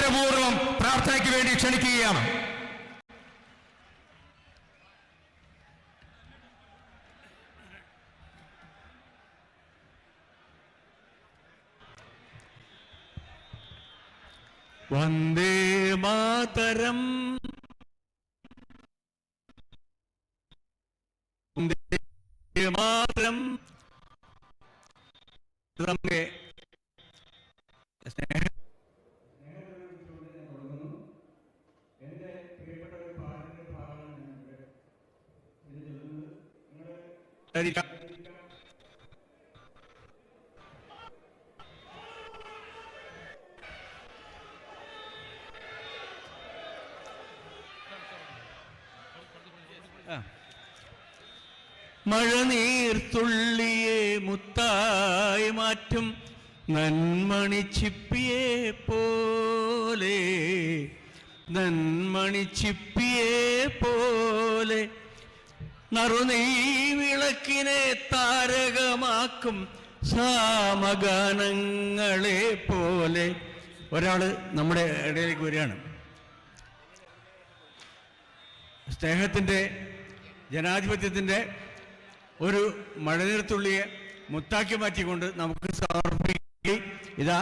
ആദരപൂർവ്വം പ്രാർത്ഥനയ്ക്ക് വേണ്ടി ക്ഷണിക്കുകയാണ്. വന്ദേ മാതരം വന്ദേ മാതരം. നമ്മുടെ മഴനീർത്തുള്ളിയെ മുത്തായി മാറ്റും നന്മണിച്ചിപ്പിയെ പോലെ, നന്മണിച്ചിപ്പിയെ പോലെ, നറുനെയ് വിളക്കിനെ താരകമാക്കും സാമഗാനങ്ങളെ പോലെ. ഒരാള് നമ്മുടെ ഇടയിലേക്ക് വരികയാണ്. സ്നേഹത്തിൻ്റെ, ജനാധിപത്യത്തിൻ്റെ ഒരു മഴനീർത്തുള്ളിയെ മുത്താക്കി മാറ്റിക്കൊണ്ട് നമുക്ക് സമർപ്പിക്കുകയും, ഇതാ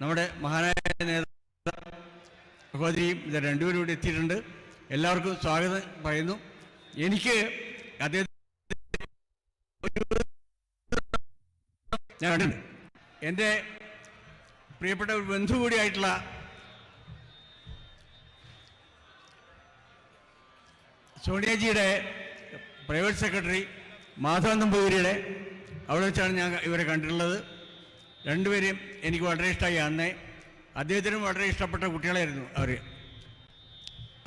നമ്മുടെ മഹാനായ നേതാവ് സഹോദരിയും ഇത് രണ്ടുപേരും ഇവിടെ എത്തിയിട്ടുണ്ട്. എല്ലാവർക്കും സ്വാഗതം പറയുന്നു. എനിക്ക് ഞാൻ എൻ്റെ പ്രിയപ്പെട്ട ഒരു ബന്ധു കൂടിയായിട്ടുള്ള സോണിയാജിയുടെ പ്രൈവറ്റ് സെക്രട്ടറി മാധവൻ നമ്പൂതിരിയുടെ അവിടെ വെച്ചാണ് ഞാൻ ഇവരെ കണ്ടിട്ടുള്ളത്. രണ്ടുപേരെയും എനിക്ക് വളരെ ഇഷ്ടമായി. അന്നേ അദ്ദേഹത്തിനും വളരെ ഇഷ്ടപ്പെട്ട കുട്ടികളായിരുന്നു അവർ.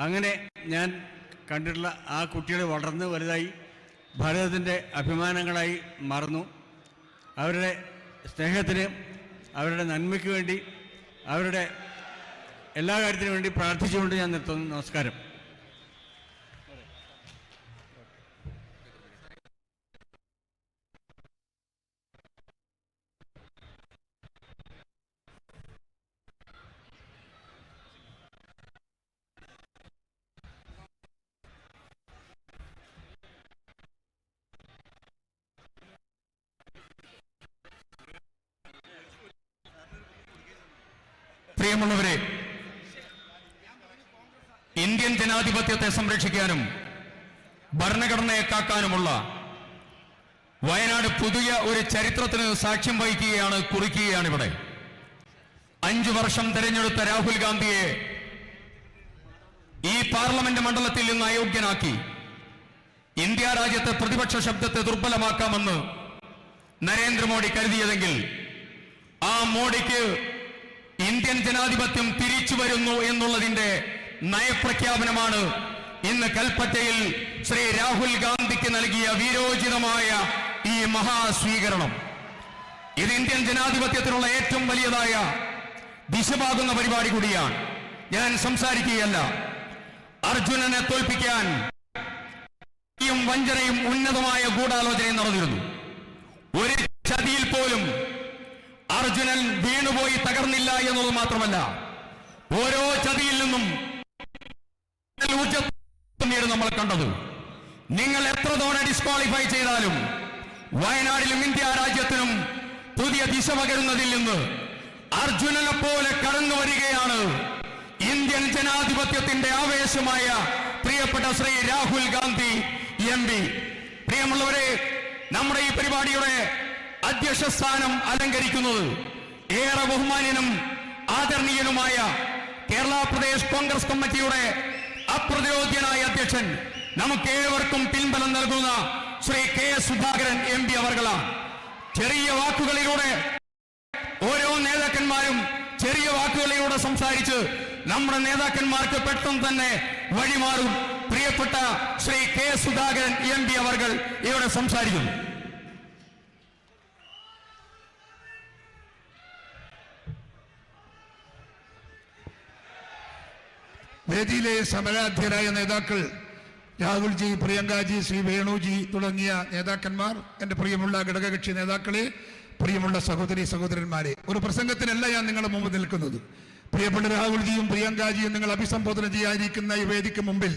അങ്ങനെ ഞാൻ കണ്ടിട്ടുള്ള ആ കുട്ടികൾ വളർന്ന് വലുതായി ഭാരതത്തിൻ്റെ അഭിമാനങ്ങളായി മാറുന്നു. അവരുടെ സ്നേഹത്തിന്, അവരുടെ നന്മയ്ക്ക് വേണ്ടി, അവരുടെ എല്ലാ കാര്യത്തിനും വേണ്ടി പ്രാർത്ഥിച്ചുകൊണ്ട് ഞാൻ നിർത്തുന്നു. നമസ്കാരം. പ്രിയമുള്ളവരെ, ഇന്ത്യൻ ജനാധിപത്യത്തെ സംരക്ഷിക്കാനും ഭരണഘടനയെ കാക്കാനുമുള്ള വയനാട് പുതിയ ഒരു ചരിത്രത്തിന് സാക്ഷ്യം വഹിക്കുകയാണ്, കുറിക്കുകയാണ്. ഇവിടെ 5 വർഷം തെരഞ്ഞെടുത്ത രാഹുൽ ഗാന്ധിയെ ഈ പാർലമെന്റ് മണ്ഡലത്തിൽ നിന്ന് അയോഗ്യനാക്കി ഇന്ത്യ രാജ്യത്തെ പ്രതിപക്ഷ ശബ്ദത്തെ ദുർബലമാക്കാമെന്ന് നരേന്ദ്രമോദി കരുതിയതെങ്കിൽ ആ മോഡിക്ക് ഇന്ത്യൻ ജനാധിപത്യം തിരിച്ചു വരുന്നു എന്നുള്ളതിന്റെ നയപ്രഖ്യാപനമാണ് ഇന്ന് കൽപ്പറ്റയിൽ ശ്രീ രാഹുൽ ഗാന്ധിക്ക് നൽകിയ വീരോചിതമായ ഈ മഹാസ്വീകരണം. ഇത് ഇന്ത്യൻ ജനാധിപത്യത്തിനുള്ള ഏറ്റവും വലിയതായ ദിശപാകുന്ന പരിപാടി കൂടിയാണ്. ഞാൻ സംസാരിക്കുകയല്ല. അർജുനനെ തോൽപ്പിക്കാൻ വഞ്ചനയും ഉന്നതമായ ഗൂഢാലോചനയും നടന്നിരുന്നു. ഒരു ചതിയിൽ പോലും അർജുനൻ വീണുപോയി തകർന്നില്ല എന്നത് മാത്രമല്ല, ഓരോ ചതിയിൽ നിന്നും നമ്മൾ കണ്ടത്. നിങ്ങൾ എത്ര തവണ ഡിസ്ക്വാളിഫൈ ചെയ്താലും വയനാടിലും ഇന്ത്യ രാജ്യത്തിനും പുതിയ ദിശ പകരുന്നതിൽ നിന്ന് അർജുനനെ പോലെ കടന്നു വരികയാണ് ഇന്ത്യൻ ജനാധിപത്യത്തിന്റെ ആവേശമായ പ്രിയപ്പെട്ട ശ്രീ രാഹുൽ ഗാന്ധി MP. പ്രിയമുള്ളവരെ, നമ്മുടെ ഈ പരിപാടിയുടെ അധ്യക്ഷ സ്ഥാനം അലങ്കരിക്കുന്നത് ഏറെ ബഹുമാന്യനും ആദരണീയനുമായ കേരള പ്രദേശ് കോൺഗ്രസ് കമ്മിറ്റിയുടെ അപ്രതിരോധ്യനായ അധ്യക്ഷൻ, നമുക്കേവർക്കും പിൻബലം നൽകുന്ന ശ്രീ KS സുധാകരൻ MP അവർകളാണ്. ചെറിയ വാക്കുകളിലൂടെ ഓരോ നേതാക്കന്മാരും ചെറിയ വാക്കുകളിലൂടെ സംസാരിച്ച് നമ്മുടെ നേതാക്കന്മാർക്ക് പെട്ടെന്ന് തന്നെ വഴിമാറും. പ്രിയപ്പെട്ട ശ്രീ KS സുധാകരൻ MP അവർകൾ ഇവിടെ സംസാരിക്കുന്നു. വേദിയിലെ സമരാധ്യരായ നേതാക്കൾ രാഹുൽജി, പ്രിയങ്കാജി, ശ്രീ വേണുജി തുടങ്ങിയ നേതാക്കന്മാർ, എൻ്റെ പ്രിയമുള്ള ഘടകകക്ഷി നേതാക്കളെ, പ്രിയമുള്ള സഹോദരി സഹോദരന്മാരെ, ഒരു പ്രസംഗത്തിനല്ല ഞാൻ നിങ്ങളുടെ മുമ്പ് നിൽക്കുന്നത്. പ്രിയപ്പെട്ട രാഹുൽജിയും പ്രിയങ്കാജിയും നിങ്ങൾ അഭിസംബോധന ചെയ്യാനിരിക്കുന്ന ഈ വേദിക്ക് മുമ്പിൽ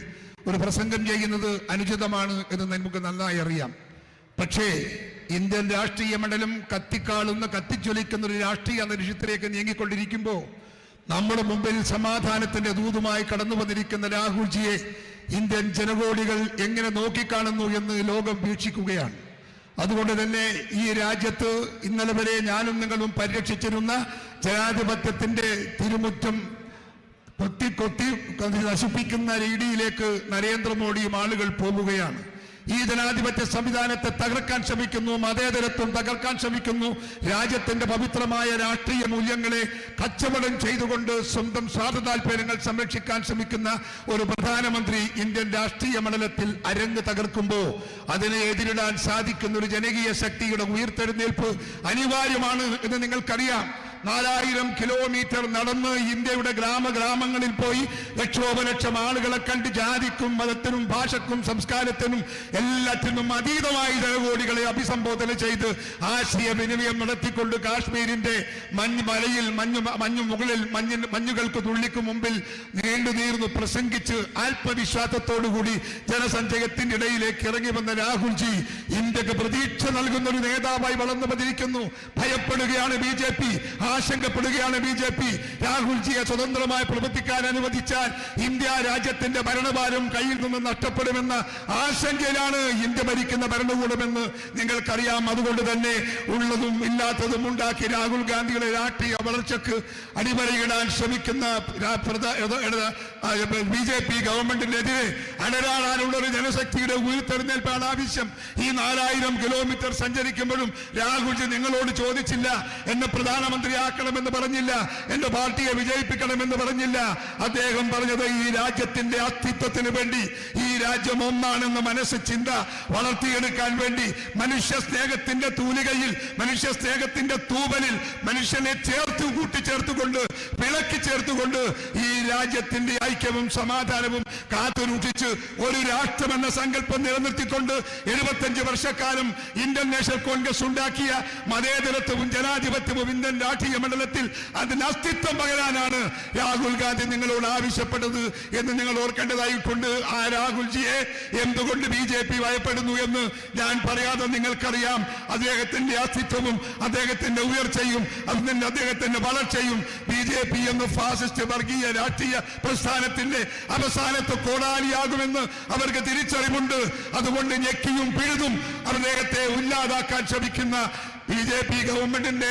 ഒരു പ്രസംഗം ചെയ്യുന്നത് അനുചിതമാണ് എന്ന് നമുക്ക് നന്നായി അറിയാം. പക്ഷേ ഇന്ത്യൻ രാഷ്ട്രീയ മണ്ഡലം കത്തിജ്വലിക്കുന്ന ഒരു രാഷ്ട്രീയ അന്തരീക്ഷത്തിലേക്ക് നീങ്ങിക്കൊണ്ടിരിക്കുമ്പോൾ നമ്മുടെ മുമ്പിൽ സമാധാനത്തിന്റെ ദൂതുമായി കടന്നു വന്നിരിക്കുന്ന രാഹുൽജിയെ ഇന്ത്യൻ ജനകോടികൾ എങ്ങനെ നോക്കിക്കാണുന്നു എന്ന് ലോകം വീക്ഷിക്കുകയാണ്. അതുകൊണ്ട് തന്നെ ഈ രാജ്യത്ത് ഇന്നലെ വരെ ഞാനും നിങ്ങളും പരിരക്ഷിച്ചിരുന്ന ജനാധിപത്യത്തിന്റെ തിരുമുറ്റം കൊത്തി നശിപ്പിക്കുന്ന രീതിയിലേക്ക് നരേന്ദ്രമോദിയും ആളുകൾ പോവുകയാണ്. ഈ ജനാധിപത്യ സംവിധാനത്തെ തകർക്കാൻ ശ്രമിക്കുന്നു, മതേതരത്വം തകർക്കാൻ ശ്രമിക്കുന്നു, രാജ്യത്തിന്റെ പവിത്രമായ രാഷ്ട്രീയ മൂല്യങ്ങളെ കച്ചവടം ചെയ്തുകൊണ്ട് സ്വന്തം സ്വാർത്ഥ താല്പര്യങ്ങൾ സംരക്ഷിക്കാൻ ശ്രമിക്കുന്ന ഒരു പ്രധാനമന്ത്രി ഇന്ത്യൻ രാഷ്ട്രീയ മണ്ഡലത്തിൽ അരങ്ങ് തകർക്കുമ്പോൾ അതിനെ എതിരിടാൻ സാധിക്കുന്ന ഒരു ജനകീയ ശക്തിയുടെ ഉയർത്തെഴുന്നേൽപ്പ് അനിവാര്യമാണ് എന്ന് നിങ്ങൾക്കറിയാം. 4000 കിലോമീറ്റർ നടന്ന് ഇന്ത്യയുടെ ഗ്രാമങ്ങളിൽ പോയി ലക്ഷോപലക്ഷം ആളുകളെ കണ്ട് ജാതിക്കും മതത്തിനും ഭാഷക്കും സംസ്കാരത്തിനും എല്ലാറ്റിനും അതീതമായി ജനകോടികളെ അഭിസംബോധന ചെയ്ത് ആശയവിനിമയം നടത്തിക്കൊണ്ട് കാശ്മീരിന്റെ മലയിൽ മുകളിൽ മഞ്ഞുകൾക്ക് തുള്ളിക്ക് മുമ്പിൽ നീണ്ടു പ്രസംഗിച്ച് ആത്മവിശ്വാസത്തോടുകൂടി ജനസഞ്ചയത്തിന്റെ ഇടയിലേക്ക് ഇറങ്ങി വന്ന രാഹുൽജി ഇന്ത്യക്ക് പ്രതീക്ഷ നൽകുന്ന ഒരു നേതാവായി വളർന്നു വന്നിരിക്കുന്നു. ഭയപ്പെടുകയാണ് BJP, ആശങ്കപ്പെടുകയാണ് BJP. രാഹുൽജിയെ സ്വതന്ത്രമായി പ്രവർത്തിക്കാൻ അനുവദിച്ചാൽ ഇന്ത്യ രാജ്യത്തിന്റെ ഭരണഭാരം കയ്യിൽ നിന്ന് നഷ്ടപ്പെടുമെന്ന ആശങ്കയിലാണ് ഇന്ത്യ ഭരിക്കുന്ന ഭരണകൂടമെന്ന് നിങ്ങൾക്കറിയാം. അതുകൊണ്ട് തന്നെ ഉള്ളതും ഇല്ലാത്തതും ഉണ്ടാക്കി രാഹുൽ ഗാന്ധിയുടെ രാഷ്ട്രീയ വളർച്ചയ്ക്ക് അടിമറിയിടാൻ ശ്രമിക്കുന്ന BJP ഗവൺമെന്റിനെതിരെ അടരാടാനുള്ള ഒരു ജനശക്തിയുടെ ഉയർത്തെഴുന്നേൽപ്പാണ് ആവശ്യം. ഈ 4000 കിലോമീറ്റർ സഞ്ചരിക്കുമ്പോഴും രാഹുൽജി നിങ്ങളോട് ചോദിച്ചില്ല, എന്നെ പ്രധാനമന്ത്രിയാക്കണമെന്ന് പറഞ്ഞില്ല, എന്റെ പാർട്ടിയെ വിജയിപ്പിക്കണമെന്ന് പറഞ്ഞില്ല. അദ്ദേഹം പറഞ്ഞത് ഈ രാജ്യത്തിന്റെ അസ്തിത്വത്തിന് വേണ്ടി, ഈ രാജ്യം ഒന്നാണെന്ന ചിന്ത വളർത്തിയെടുക്കാൻ വേണ്ടി മനുഷ്യ സ്നേഹത്തിന്റെ തൂലികയിൽ, മനുഷ്യ സ്നേഹത്തിന്റെ തൂവലിൽ മനുഷ്യനെ കൂട്ടിച്ചേർത്തുകൊണ്ട് വിളക്കി ചേർത്തുകൊണ്ട് ഈ രാജ്യത്തിന്റെ ഐക്യവും സമാധാനവും കാത്തുരൂക്ഷിച്ച് ഒരു രാഷ്ട്രമെന്ന സങ്കല്പം നിലനിർത്തിക്കൊണ്ട് 75 വർഷക്കാലം ഇന്ത്യൻ നാഷണൽ കോൺഗ്രസ് ഉണ്ടാക്കിയ മതേതരത്വവും ജനാധിപത്യവും ഇന്ത്യൻ രാഷ്ട്രീയ മണ്ഡലത്തിൽ അതിന് അസ്തിത്വം പകരാനാണ് രാഹുൽ ഗാന്ധി നിങ്ങളോട് ആവശ്യപ്പെട്ടത് എന്ന് നിങ്ങൾ ഓർക്കേണ്ടതായിട്ടുണ്ട്. ആ രാഹുൽജിയെ എന്തുകൊണ്ട് BJP ഭയപ്പെടുന്നു എന്ന് ഞാൻ പറയാതെ നിങ്ങൾക്കറിയാം. അദ്ദേഹത്തിന്റെ അസ്തിത്വവും അദ്ദേഹത്തിന്റെ ഉയർച്ചയും അദ്ദേഹത്തിന്റെ വളർച്ചയും BJP എന്ന ഫാസിസ്റ്റ് വർഗീയ രാഷ്ട്രീയ പ്രസ്ഥാനത്തിന്റെ അവസാനത്തെ കോടാലിയാകുമെന്ന് അവർക്ക് തിരിച്ചറിവുണ്ട്. അതുകൊണ്ട് ഞെക്കിയും പിഴുതും അദ്ദേഹത്തെ ഇല്ലാതാക്കാൻ ശ്രമിക്കുന്ന BJP ഗവൺമെന്റിന്റെ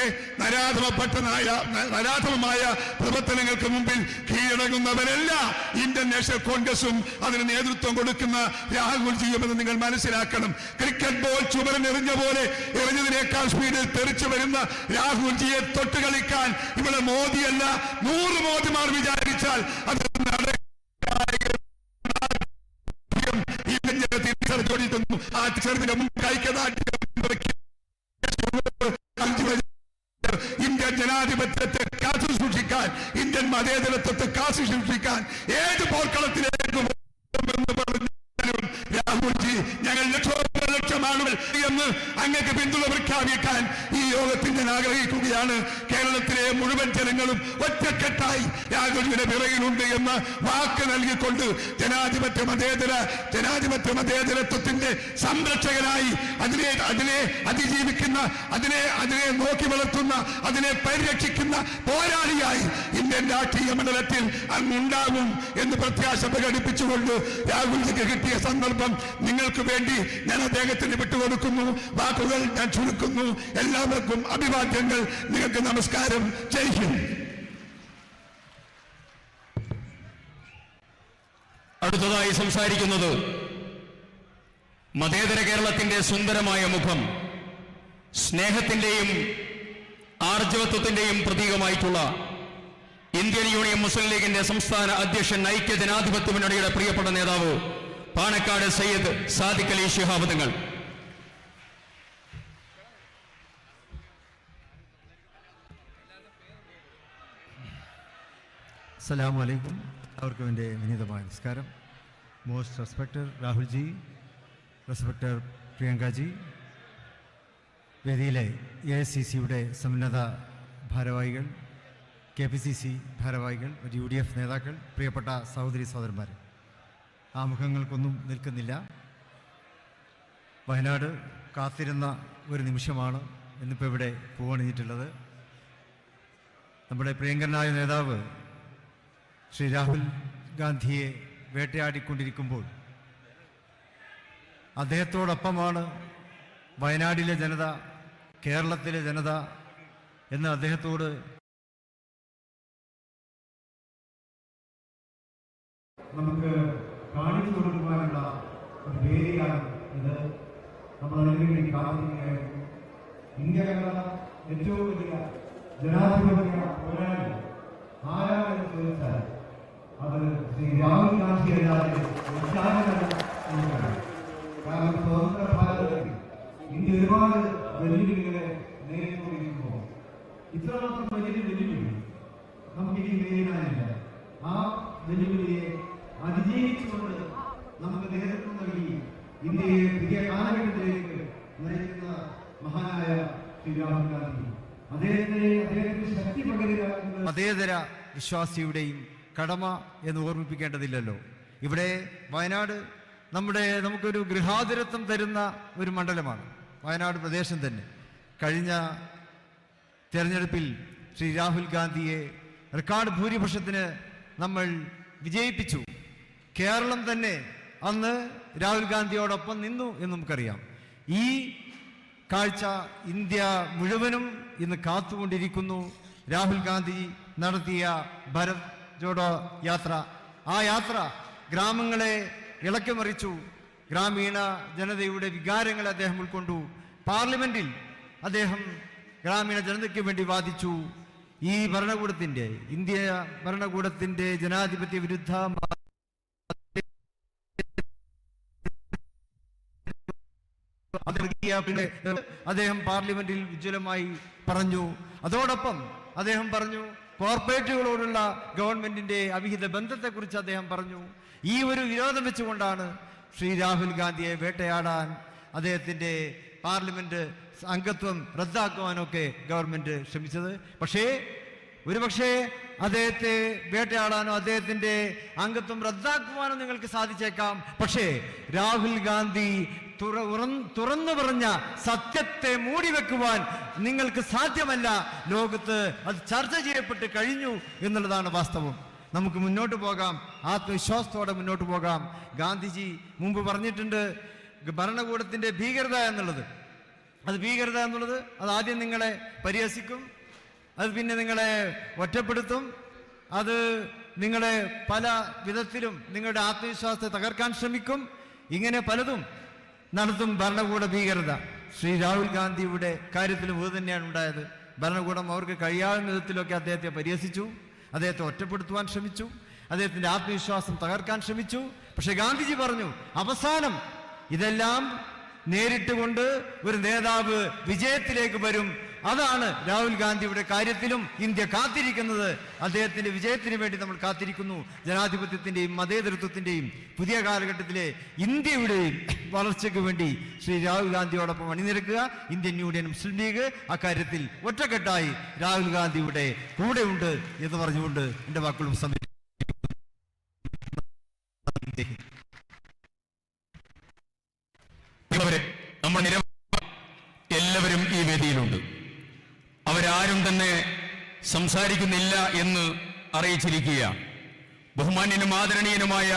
നരാധമമായ പ്രവർത്തനങ്ങൾക്ക് മുമ്പിൽ കീഴടങ്ങുന്നവരല്ല ഇന്ത്യൻ നാഷണൽ കോൺഗ്രസും അതിന് നേതൃത്വം കൊടുക്കുന്ന രാഹുൽജിയും എന്ന് നിങ്ങൾ മനസ്സിലാക്കണം. ക്രിക്കറ്റ് ബോൾ ചുമരനെറിഞ്ഞ പോലെ എറിഞ്ഞതിനേക്കാൾ സ്പീഡിൽ തെറിച്ചു വരുന്ന രാഹുൽജിയെ തൊട്ട് കളിക്കാൻ ഇവിടെ മോദിയല്ല 100 മോദിമാർ വിചാരിച്ചാൽ അത് ഇന്ത്യൻ ജനാധിപത്യത്തെ കാത്തു സൂക്ഷിക്കാൻ, ഇന്ത്യൻ മതേതരത്വത്തെ കാത്തു സൂക്ഷിക്കാൻ ഏത് പോർക്കളത്തിലേക്കും പറഞ്ഞാലും രാഹുൽജി ഞങ്ങൾ ലക്ഷം ആളുകൾ എന്ന് അങ്ങക്ക് പിന്തുണ പ്രഖ്യാപിക്കാൻ ഈ യോഗത്തിൽ ഞാൻ ആഗ്രഹിക്കുകയാണ്. കേരളത്തിലെ മുഴുവൻ ജനങ്ങളും ഒറ്റക്കെട്ടായി രാഹുൽജിയുടെ പിറകിലുണ്ട് എന്ന് വാക്ക് നൽകിക്കൊണ്ട് ജനാധിപത്യ മതേതരത്വത്തിന്റെ സംരക്ഷകനായി അതിനെ അതിജീവിക്കുന്ന, അതിനെ നോക്കി വളർത്തുന്ന, അതിനെ പരിരക്ഷിക്കുന്ന പോരാളിയായി ഇന്ത്യൻ രാഷ്ട്രീയ മണ്ഡലത്തിൽ അങ്ങുണ്ടാകും എന്ന് പ്രത്യാശ പ്രകടിപ്പിച്ചുകൊണ്ട് രാഹുൽജിക്ക് കിട്ടിയ സന്ദർഭം നിങ്ങൾക്ക് വേണ്ടി ഞാൻ അദ്ദേഹത്തിന് വിട്ടുകൊടുക്കുന്നു. വാക്കുകൾ ഞാൻ ചുരുക്കുന്നു. എല്ലാവർക്കും അഭിവാദ്യങ്ങൾ. നിങ്ങൾക്ക് നമസ്കാരം. ജയ് ഹിന്ദ്. അടുത്തതായി സംസാരിക്കുന്നത് മതേതര കേരളത്തിന്റെ സുന്ദരമായ മുഖം, സ്നേഹത്തിന്റെയും ആർജവത്വത്തിന്റെയും പ്രതീകമായിട്ടുള്ള ഇന്ത്യൻ യൂണിയൻ മുസ്ലിം ലീഗിന്റെ സംസ്ഥാന അധ്യക്ഷൻ, ഐക്യ ജനാധിപത്യ മുന്നണിയുടെ പ്രിയപ്പെട്ട നേതാവ് പാണക്കാട് സയ്യിദ് സാദിഖ് അലി ശിഹാബ് തങ്ങൾ. അസ്സലാമു അലൈക്കും. അവർക്കും എൻ്റെ വിനീതമായ നമസ്കാരം. Most respected Rahulji, respected Priyanka ji, വേദിയിലെ AICCയുടെ സമുന്നത ഭാരവാഹികൾ, KPCC ഭാരവാഹികൾ, UDF നേതാക്കൾ, പ്രിയപ്പെട്ട സഹോദരി സഹോദരന്മാർ, ആ മുഖങ്ങൾക്കൊന്നും നിൽക്കുന്നില്ല. വയനാട് കാത്തിരുന്ന ഒരു നിമിഷമാണ് ഇന്നിപ്പോൾ ഇവിടെ പൂവണിഞ്ഞിട്ടുള്ളത്. നമ്മുടെ പ്രിയങ്കരനായ നേതാവ് ശ്രീ രാഹുൽ ഗാന്ധിയെ വേട്ടയാടിക്കൊണ്ടിരിക്കുമ്പോൾ അദ്ദേഹത്തോടൊപ്പമാണ് വയനാടിലെ ജനത, കേരളത്തിലെ ജനത എന്ന് അദ്ദേഹത്തോട് നമുക്ക് കാണിച്ചു കൊടുക്കുവാനുള്ള ഒരു വേദിയാണ് ഇത്. നമ്മൾ അതിനുവേണ്ടി കാത്തിരിക്കുകയായിരുന്നു. ഇന്ത്യ കണ്ട ഏറ്റവും വലിയ ജനാധിപത്യ പോരാളി ആരാണെന്ന് ചോദിച്ചാൽ അത് ശ്രീ രാഹുൽ ഗാന്ധി അല്ലാതെ കാരണം സ്വതന്ത്ര ഭാരതത്തിൽ ഇന്ത്യ ഒരുപാട് വെല്ലുവിളികളെ നേരിട്ടുകൊണ്ടിരിക്കുമ്പോൾ ഇത്രമാത്രം വലിയ വെല്ലുവിളി നമുക്കിനി നേരിടാനില്ല. ആ വെല്ലുവിളിയെ അതിജീവിച്ചുകൊണ്ട് നമുക്ക് നേതൃത്വം നൽകി ഇന്ത്യയെ പുതിയ കാലഘട്ടത്തിലേക്ക് നയിക്കുന്ന മഹാനായ ശ്രീ രാഹുൽ ഗാന്ധി, അദ്ദേഹത്തിന്റെ ശക്തി പകരുക മതേതര വിശ്വാസിയുടെയും കടമ എന്ന് ഓർമ്മിപ്പിക്കേണ്ടതില്ലല്ലോ. ഇവിടെ വയനാട് നമുക്കൊരു ഗൃഹാതുരത്വം തരുന്ന ഒരു മണ്ഡലമാണ് വയനാട് പ്രദേശം തന്നെ. കഴിഞ്ഞ തെരഞ്ഞെടുപ്പിൽ ശ്രീ രാഹുൽ ഗാന്ധിയെ റെക്കോർഡ് ഭൂരിപക്ഷത്തിന് നമ്മൾ വിജയിപ്പിച്ചു. കേരളം തന്നെ അന്ന് രാഹുൽ ഗാന്ധിയോടൊപ്പം നിന്നു എന്ന് നമുക്കറിയാം. ഈ കാഴ്ച ഇന്ത്യ മുഴുവനും ഇന്ന് കാത്തുകൊണ്ടിരിക്കുന്നു. രാഹുൽ ഗാന്ധി നടത്തിയ ഭാരത് ജോഡോ യാത്ര, ആ യാത്ര ഗ്രാമങ്ങളെ ഇളക്കിമറിച്ചു. ഗ്രാമീണ ജനതയുടെ വികാരങ്ങളെ അദ്ദേഹം ഉൾക്കൊണ്ടു. പാർലമെന്റിൽ അദ്ദേഹം ഗ്രാമീണ ജനതയ്ക്ക് വേണ്ടി വാദിച്ചു. ഈ ഭരണകൂടത്തിന്റെ, ഇന്ത്യ ഭരണകൂടത്തിന്റെ ജനാധിപത്യ വിരുദ്ധ അദ്ദേഹം പാർലമെന്റിൽ ഉജ്ജ്വലമായി പറഞ്ഞു. അതോടൊപ്പം അദ്ദേഹം പറഞ്ഞു കോർപ്പറേറ്റുകളോടുള്ള ഗവൺമെന്റിന്റെ അവിഹിത ബന്ധത്തെക്കുറിച്ച് അദ്ദേഹം പറഞ്ഞു. ഈ ഒരു വിരോധം വെച്ചുകൊണ്ടാണ് ശ്രീ രാഹുൽ ഗാന്ധിയെ വേട്ടയാടാൻ, അദ്ദേഹത്തിന്റെ പാർലമെന്റ് അംഗത്വം റദ്ദാക്കുവാനൊക്കെ ഗവൺമെന്റ് ശ്രമിച്ചത്. ഒരുപക്ഷേ അദ്ദേഹത്തെ വേട്ടയാടാനോ അദ്ദേഹത്തിന്റെ അംഗത്വം റദ്ദാക്കുവാനോ നിങ്ങൾക്ക് സാധിച്ചേക്കാം. പക്ഷേ രാഹുൽ ഗാന്ധി തുറന്നു പറഞ്ഞ സത്യത്തെ മൂടിവെക്കുവാൻ നിങ്ങൾക്ക് സാധ്യമല്ല. ലോകത്ത് അത് ചർച്ച ചെയ്യപ്പെട്ട് കഴിഞ്ഞു എന്നുള്ളതാണ് വാസ്തവം. നമുക്ക് മുന്നോട്ട് പോകാം, ആത്മവിശ്വാസത്തോടെ മുന്നോട്ട് പോകാം. ഗാന്ധിജി മുമ്പ് പറഞ്ഞിട്ടുണ്ട്, ഭരണകൂടത്തിന്റെ ഭീകരത എന്നുള്ളത് അത് ആദ്യം നിങ്ങളെ പരിഹസിക്കും, അത് പിന്നെ നിങ്ങളെ ഒറ്റപ്പെടുത്തും, അത് നിങ്ങളെ പല വിധത്തിലും നിങ്ങളുടെ ആത്മവിശ്വാസത്തെ തകർക്കാൻ ശ്രമിക്കും. ഇങ്ങനെ പലതും നടത്തും ഭരണകൂട ഭീകരത. ശ്രീ രാഹുൽ ഗാന്ധിയുടെ കാര്യത്തിലും ഇത് തന്നെയാണ് ഉണ്ടായത്. ഭരണകൂടം അവർക്ക് കഴിയാവുന്ന വിധത്തിലൊക്കെ അദ്ദേഹത്തെ പരിഹസിച്ചു, അദ്ദേഹത്തെ ഒറ്റപ്പെടുത്തുവാൻ ശ്രമിച്ചു, അദ്ദേഹത്തിന്റെ ആത്മവിശ്വാസം തകർക്കാൻ ശ്രമിച്ചു. പക്ഷെ ഗാന്ധിജി പറഞ്ഞു, അവസാനം ഇതെല്ലാം നേരിട്ടുകൊണ്ട് ഒരു നേതാവ് വിജയത്തിലേക്ക് വരും. അതാണ് രാഹുൽ ഗാന്ധിയുടെ കാര്യത്തിലും ഇന്ത്യ കാത്തിരിക്കുന്നത്. അദ്ദേഹത്തിന്റെ വിജയത്തിന് വേണ്ടി നമ്മൾ കാത്തിരിക്കുന്നു. ജനാധിപത്യത്തിന്റെയും മതേതരത്വത്തിന്റെയും പുതിയ കാലഘട്ടത്തിലെ ഇന്ത്യയുടെയും വളർച്ചയ്ക്ക് വേണ്ടി ശ്രീ രാഹുൽ ഗാന്ധിയോടൊപ്പം അണിനിരക്കുക. ഇന്ത്യൻ യൂണിയൻ മുസ്ലിം ലീഗ് അക്കാര്യത്തിൽ ഒറ്റക്കെട്ടായി രാഹുൽ ഗാന്ധിയുടെ കൂടെയുണ്ട് എന്ന് പറഞ്ഞുകൊണ്ട് എന്റെ വാക്കുകളും എല്ലാവരും ഈ വേദിയിലുണ്ട്. അവരാരും തന്നെ സംസാരിക്കുന്നില്ല എന്ന് അറിയിച്ചിരിക്കുക. ബഹുമാന്യനും ആദരണീയനുമായ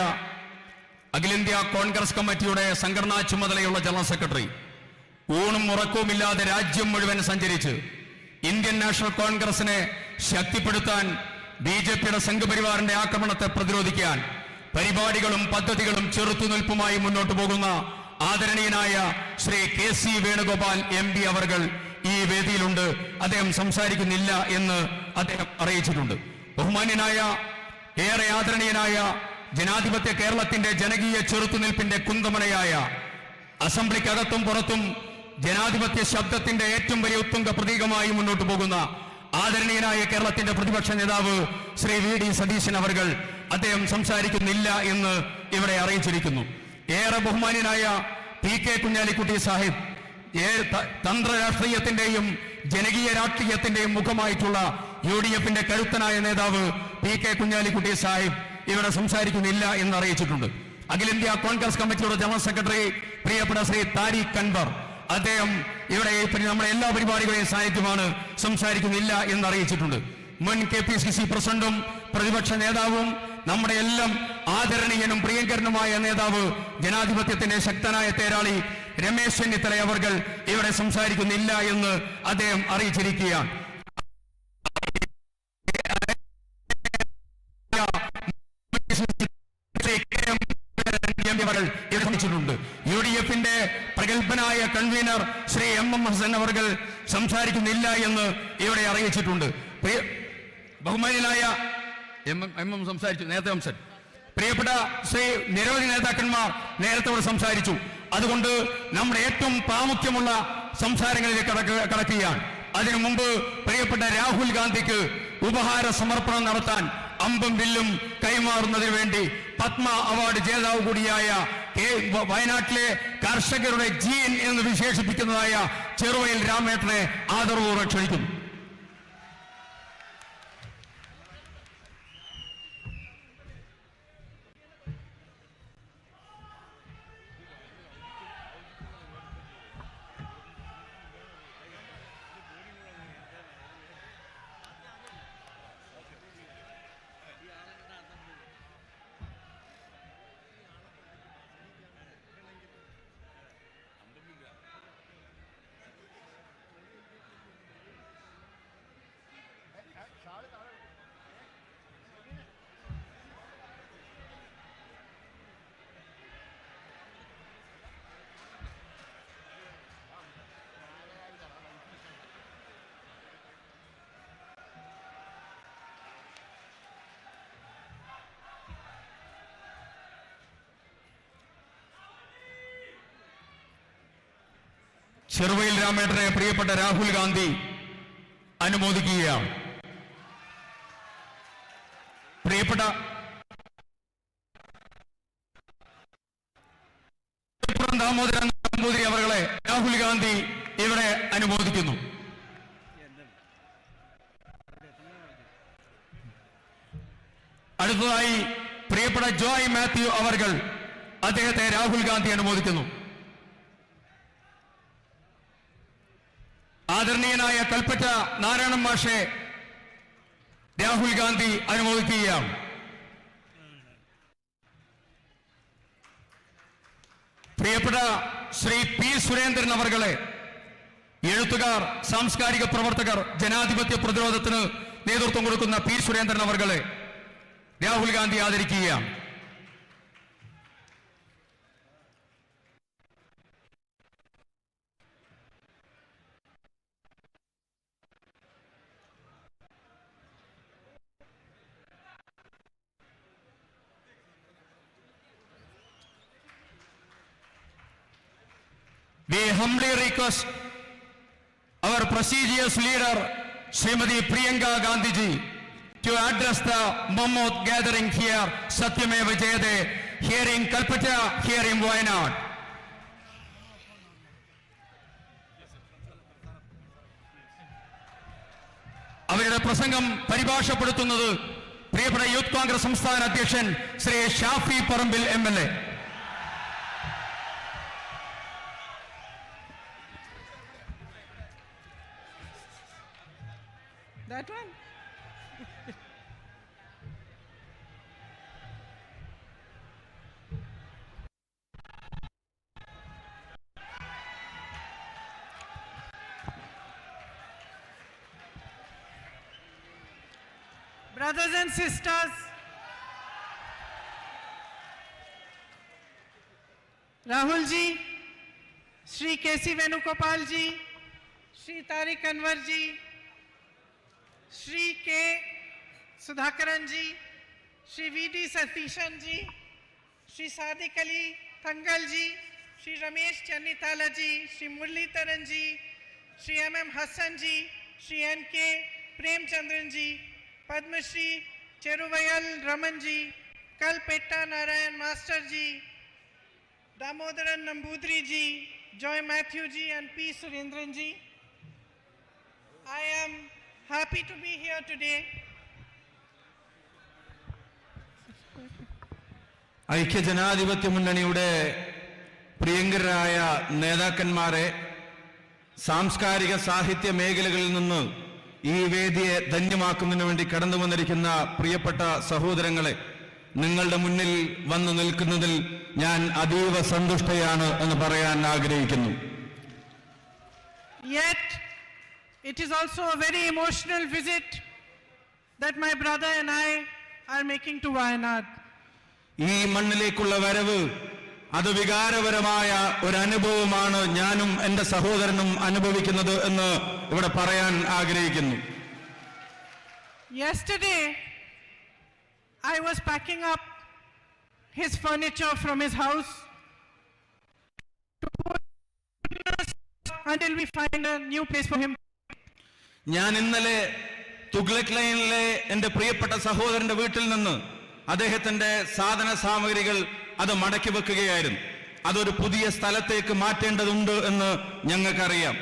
അഖിലേന്ത്യാ കോൺഗ്രസ് കമ്മിറ്റിയുടെ സംഘടനാ ചുമതലയുള്ള ജനറൽ സെക്രട്ടറി ഊണും ഉറക്കവുമില്ലാതെ രാജ്യം മുഴുവൻ സഞ്ചരിച്ച് ഇന്ത്യൻ നാഷണൽ കോൺഗ്രസിനെ ശക്തിപ്പെടുത്താൻ, BJPയുടെ സംഘപരിവാറിന്റെ ആക്രമണത്തെ പ്രതിരോധിക്കാൻ പരിപാടികളും പദ്ധതികളും ചെറുത്തുനിൽപ്പുമായി മുന്നോട്ട് പോകുന്ന ആദരണീയനായ ശ്രീ KC വേണുഗോപാൽ MP അവർകൾ ഈ വേദിയിലുണ്ട്. അദ്ദേഹം സംസാരിക്കുന്നില്ല എന്ന് അദ്ദേഹം അറിയിച്ചിട്ടുണ്ട്. ബഹുമാന്യനായ, ഏറെ ആദരണീയനായ ജനാധിപത്യ കേരളത്തിന്റെ ജനകീയ ചെറുത്തുനിൽപ്പിന്റെ കുന്തമണയായ, അസംബ്ലിക്കകത്തും പുറത്തും ജനാധിപത്യ ശബ്ദത്തിന്റെ ഏറ്റവും വലിയ ഉത്തുംഗ പ്രതീകമായി മുന്നോട്ട് പോകുന്ന ആദരണീയനായ കേരളത്തിന്റെ പ്രതിപക്ഷ നേതാവ് ശ്രീ VD സതീശൻ അവർകൾ അദ്ദേഹം സംസാരിക്കുന്നില്ല എന്ന് ഇവിടെ അറിയിച്ചിരിക്കുന്നു. ഏറെ ബഹുമാന്യനായ PK കുഞ്ഞാലിക്കുട്ടി സാഹിബ്, തന്ത്ര രാഷ്ട്രീയത്തിന്റെയും ജനകീയ രാഷ്ട്രീയത്തിന്റെയും മുഖമായിട്ടുള്ള UDFന്റെ കരുത്തനായ നേതാവ് PK കുഞ്ഞാലിക്കുട്ടി സാഹിബ് ഇവിടെ സംസാരിക്കുന്നില്ല എന്ന് അറിയിച്ചിട്ടുണ്ട്. അഖിലേന്ത്യാ കോൺഗ്രസ് കമ്മിറ്റിയുടെ ജനറൽ സെക്രട്ടറി പ്രിയപ്പെട്ട ശ്രീ താരിഖ് അൻവർ, അദ്ദേഹം ഇവിടെ നമ്മുടെ എല്ലാ പരിപാടികളെയും സാന്നിധ്യമാണ്, സംസാരിക്കുന്നില്ല എന്ന് അറിയിച്ചിട്ടുണ്ട്. മുൻ KPCC പ്രസിഡന്റും പ്രതിപക്ഷ നേതാവും നമ്മുടെ എല്ലാം ആദരണീയനും പ്രിയങ്കരനുമായ നേതാവ്, ജനാധിപത്യത്തിന്റെ ശക്തനായ തേരാളി രമേശ് ചെന്നിത്തല അവർകൾ ഇവിടെ സംസാരിക്കുന്നില്ല എന്ന് അദ്ദേഹം അറിയിച്ചിരിക്കുകയാണ്. UDFന്റെ പ്രഗത്ഭനായ കൺവീനർ ശ്രീ MM ഹസൻ അവർകൾ സംസാരിക്കുന്നില്ല എന്ന് ഇവിടെ അറിയിച്ചിട്ടുണ്ട്. ബഹുമാനിയായ MM സംസാരിച്ചു, നേരത്തെ സംസാരിച്ചു. പ്രിയപ്പെട്ട ശ്രീ നിരവധി നേതാക്കന്മാർ നേരത്തെ ഇവിടെ സംസാരിച്ചു. അതുകൊണ്ട് നമ്മുടെ ഏറ്റവും പ്രാമുഖ്യമുള്ള സംസാരങ്ങളിലേക്ക് കടക്കുകയാണ്. അതിനു മുമ്പ് പ്രിയപ്പെട്ട രാഹുൽ ഗാന്ധിക്ക് ഉപഹാര സമർപ്പണം നടത്താൻ അമ്പും വില്ലും കൈമാറുന്നതിന് വേണ്ടി പത്മ അവാർഡ് ജേതാവ് കൂടിയായ വയനാട്ടിലെ കർഷകരുടെ ജീൻ എന്ന് വിശേഷിപ്പിക്കുന്നതായ ചെറുവയൽ രാമേട്ടനെ ആദരവോടെ ക്ഷണിക്കുന്നു. ചെറുവയൽ രാമേട്ടനെ പ്രിയപ്പെട്ട രാഹുൽ ഗാന്ധി അനുമോദിക്കുകയാണ്. പ്രിയപ്പെട്ട ദാമോദരൻ നമ്പൂതിരി അവരെ രാഹുൽ ഗാന്ധി ഇവിടെ അനുമോദിക്കുന്നു. അടുത്തതായി പ്രിയപ്പെട്ട ജോയ് മാത്യു അവർകൾ, അദ്ദേഹത്തെ രാഹുൽ ഗാന്ധി അനുമോദിക്കുന്നു. ആദരണീയനായ കൽപ്പറ്റ നാരായണൻ മാഷെ രാഹുൽ ഗാന്ധി അനുമോദിക്കുകയാണ്. പ്രിയപ്പെട്ട ശ്രീ P. സുരേന്ദ്രൻ അവർകളെ, എഴുത്തുകാർ, സാംസ്കാരിക പ്രവർത്തകർ, ജനാധിപത്യ പ്രതിരോധത്തിന് നേതൃത്വം കൊടുക്കുന്ന P. Surendran അവർകളെ Rahul Gandhi ആദരിക്കുകയാണ്. We humbly request our prestigious leader, Srimati Priyanka Gandhi ji, to address the mammoth gathering here, Satyameva Jayate, here in Kalpata, here in Wayanad. അവരുടെ പ്രസംഗം പരിഭാഷപ്പെടുത്തുന്നത് പ്രിയപ്പെട്ട യൂത്ത് കോൺഗ്രസ് സംസ്ഥാന അധ്യക്ഷൻ Shri Shafi Parambil MLA. That one? Brothers and sisters, Rahul ji, Shri K.C. Venugopal ji, Shri Tariq Anwar ji, Shri K. Sudhakaran ji, Shri V.D. Satishan ji, Shri Sadiq Ali Thangal ji, Shri Ramesh Channitala ji, Shri Murli Taran ji, Shri MM Hassan ji, Shri N.K. Premchandran ji, Padma Shri Cheruvayal Raman ji, Kalpetta Narayan Master ji, Damodaran Nambudri ji, Joy Matthew ji and P. Surendran ji. I am happy to be here today. ഐക്യജനാധിപത്യ മുന്നണിയുടെ പ്രിയങ്കരായ നേതാക്കന്മാരെ, സാംസ്കാരിക സാഹിത്യ മേഖലകളിൽ നിന്ന് ഈ വേദിയെ ധന്യമാക്കുന്നതിന് വേണ്ടി കടന്നു വന്നിരിക്കുന്ന പ്രിയപ്പെട്ട സഹോദരങ്ങളെ, നിങ്ങളുടെ മുന്നിൽ വന്നു നിൽക്കുന്നതിൽ ഞാൻ അതീവ സന്തുഷ്ടയാണ് എന്ന് പറയാൻ ആഗ്രഹിക്കുന്നു. Yet, it is also a very emotional visit that my brother and I are making to Wayanad. ഈ മണ്ണിലേക്കുള്ള വരവ് അത് വികാരപരമായ ഒരു അനുഭവമാണ് ഞാനും എൻ്റെ സഹോദരനും അനുഭവിക്കുന്നത് എന്ന് ഇവിടെ പറയാൻ ആഗ്രഹിക്കുന്നു. Yesterday, I was packing up his furniture from his house until we find a new place for him. ഞാൻ ഇന്നലെ തുഗ്ലക് ലൈനിലെ എൻ്റെ പ്രിയപ്പെട്ട സഹോദരന്റെ വീട്ടിൽ നിന്ന് അദ്ദേഹത്തിന്റെ സാധന സാമഗ്രികൾ അത് മടക്കി വെക്കുകയായിരുന്നു. അതൊരു പുതിയ സ്ഥലത്തേക്ക് മാറ്റേണ്ടതുണ്ട് എന്ന് ഞങ്ങൾക്കറിയാം.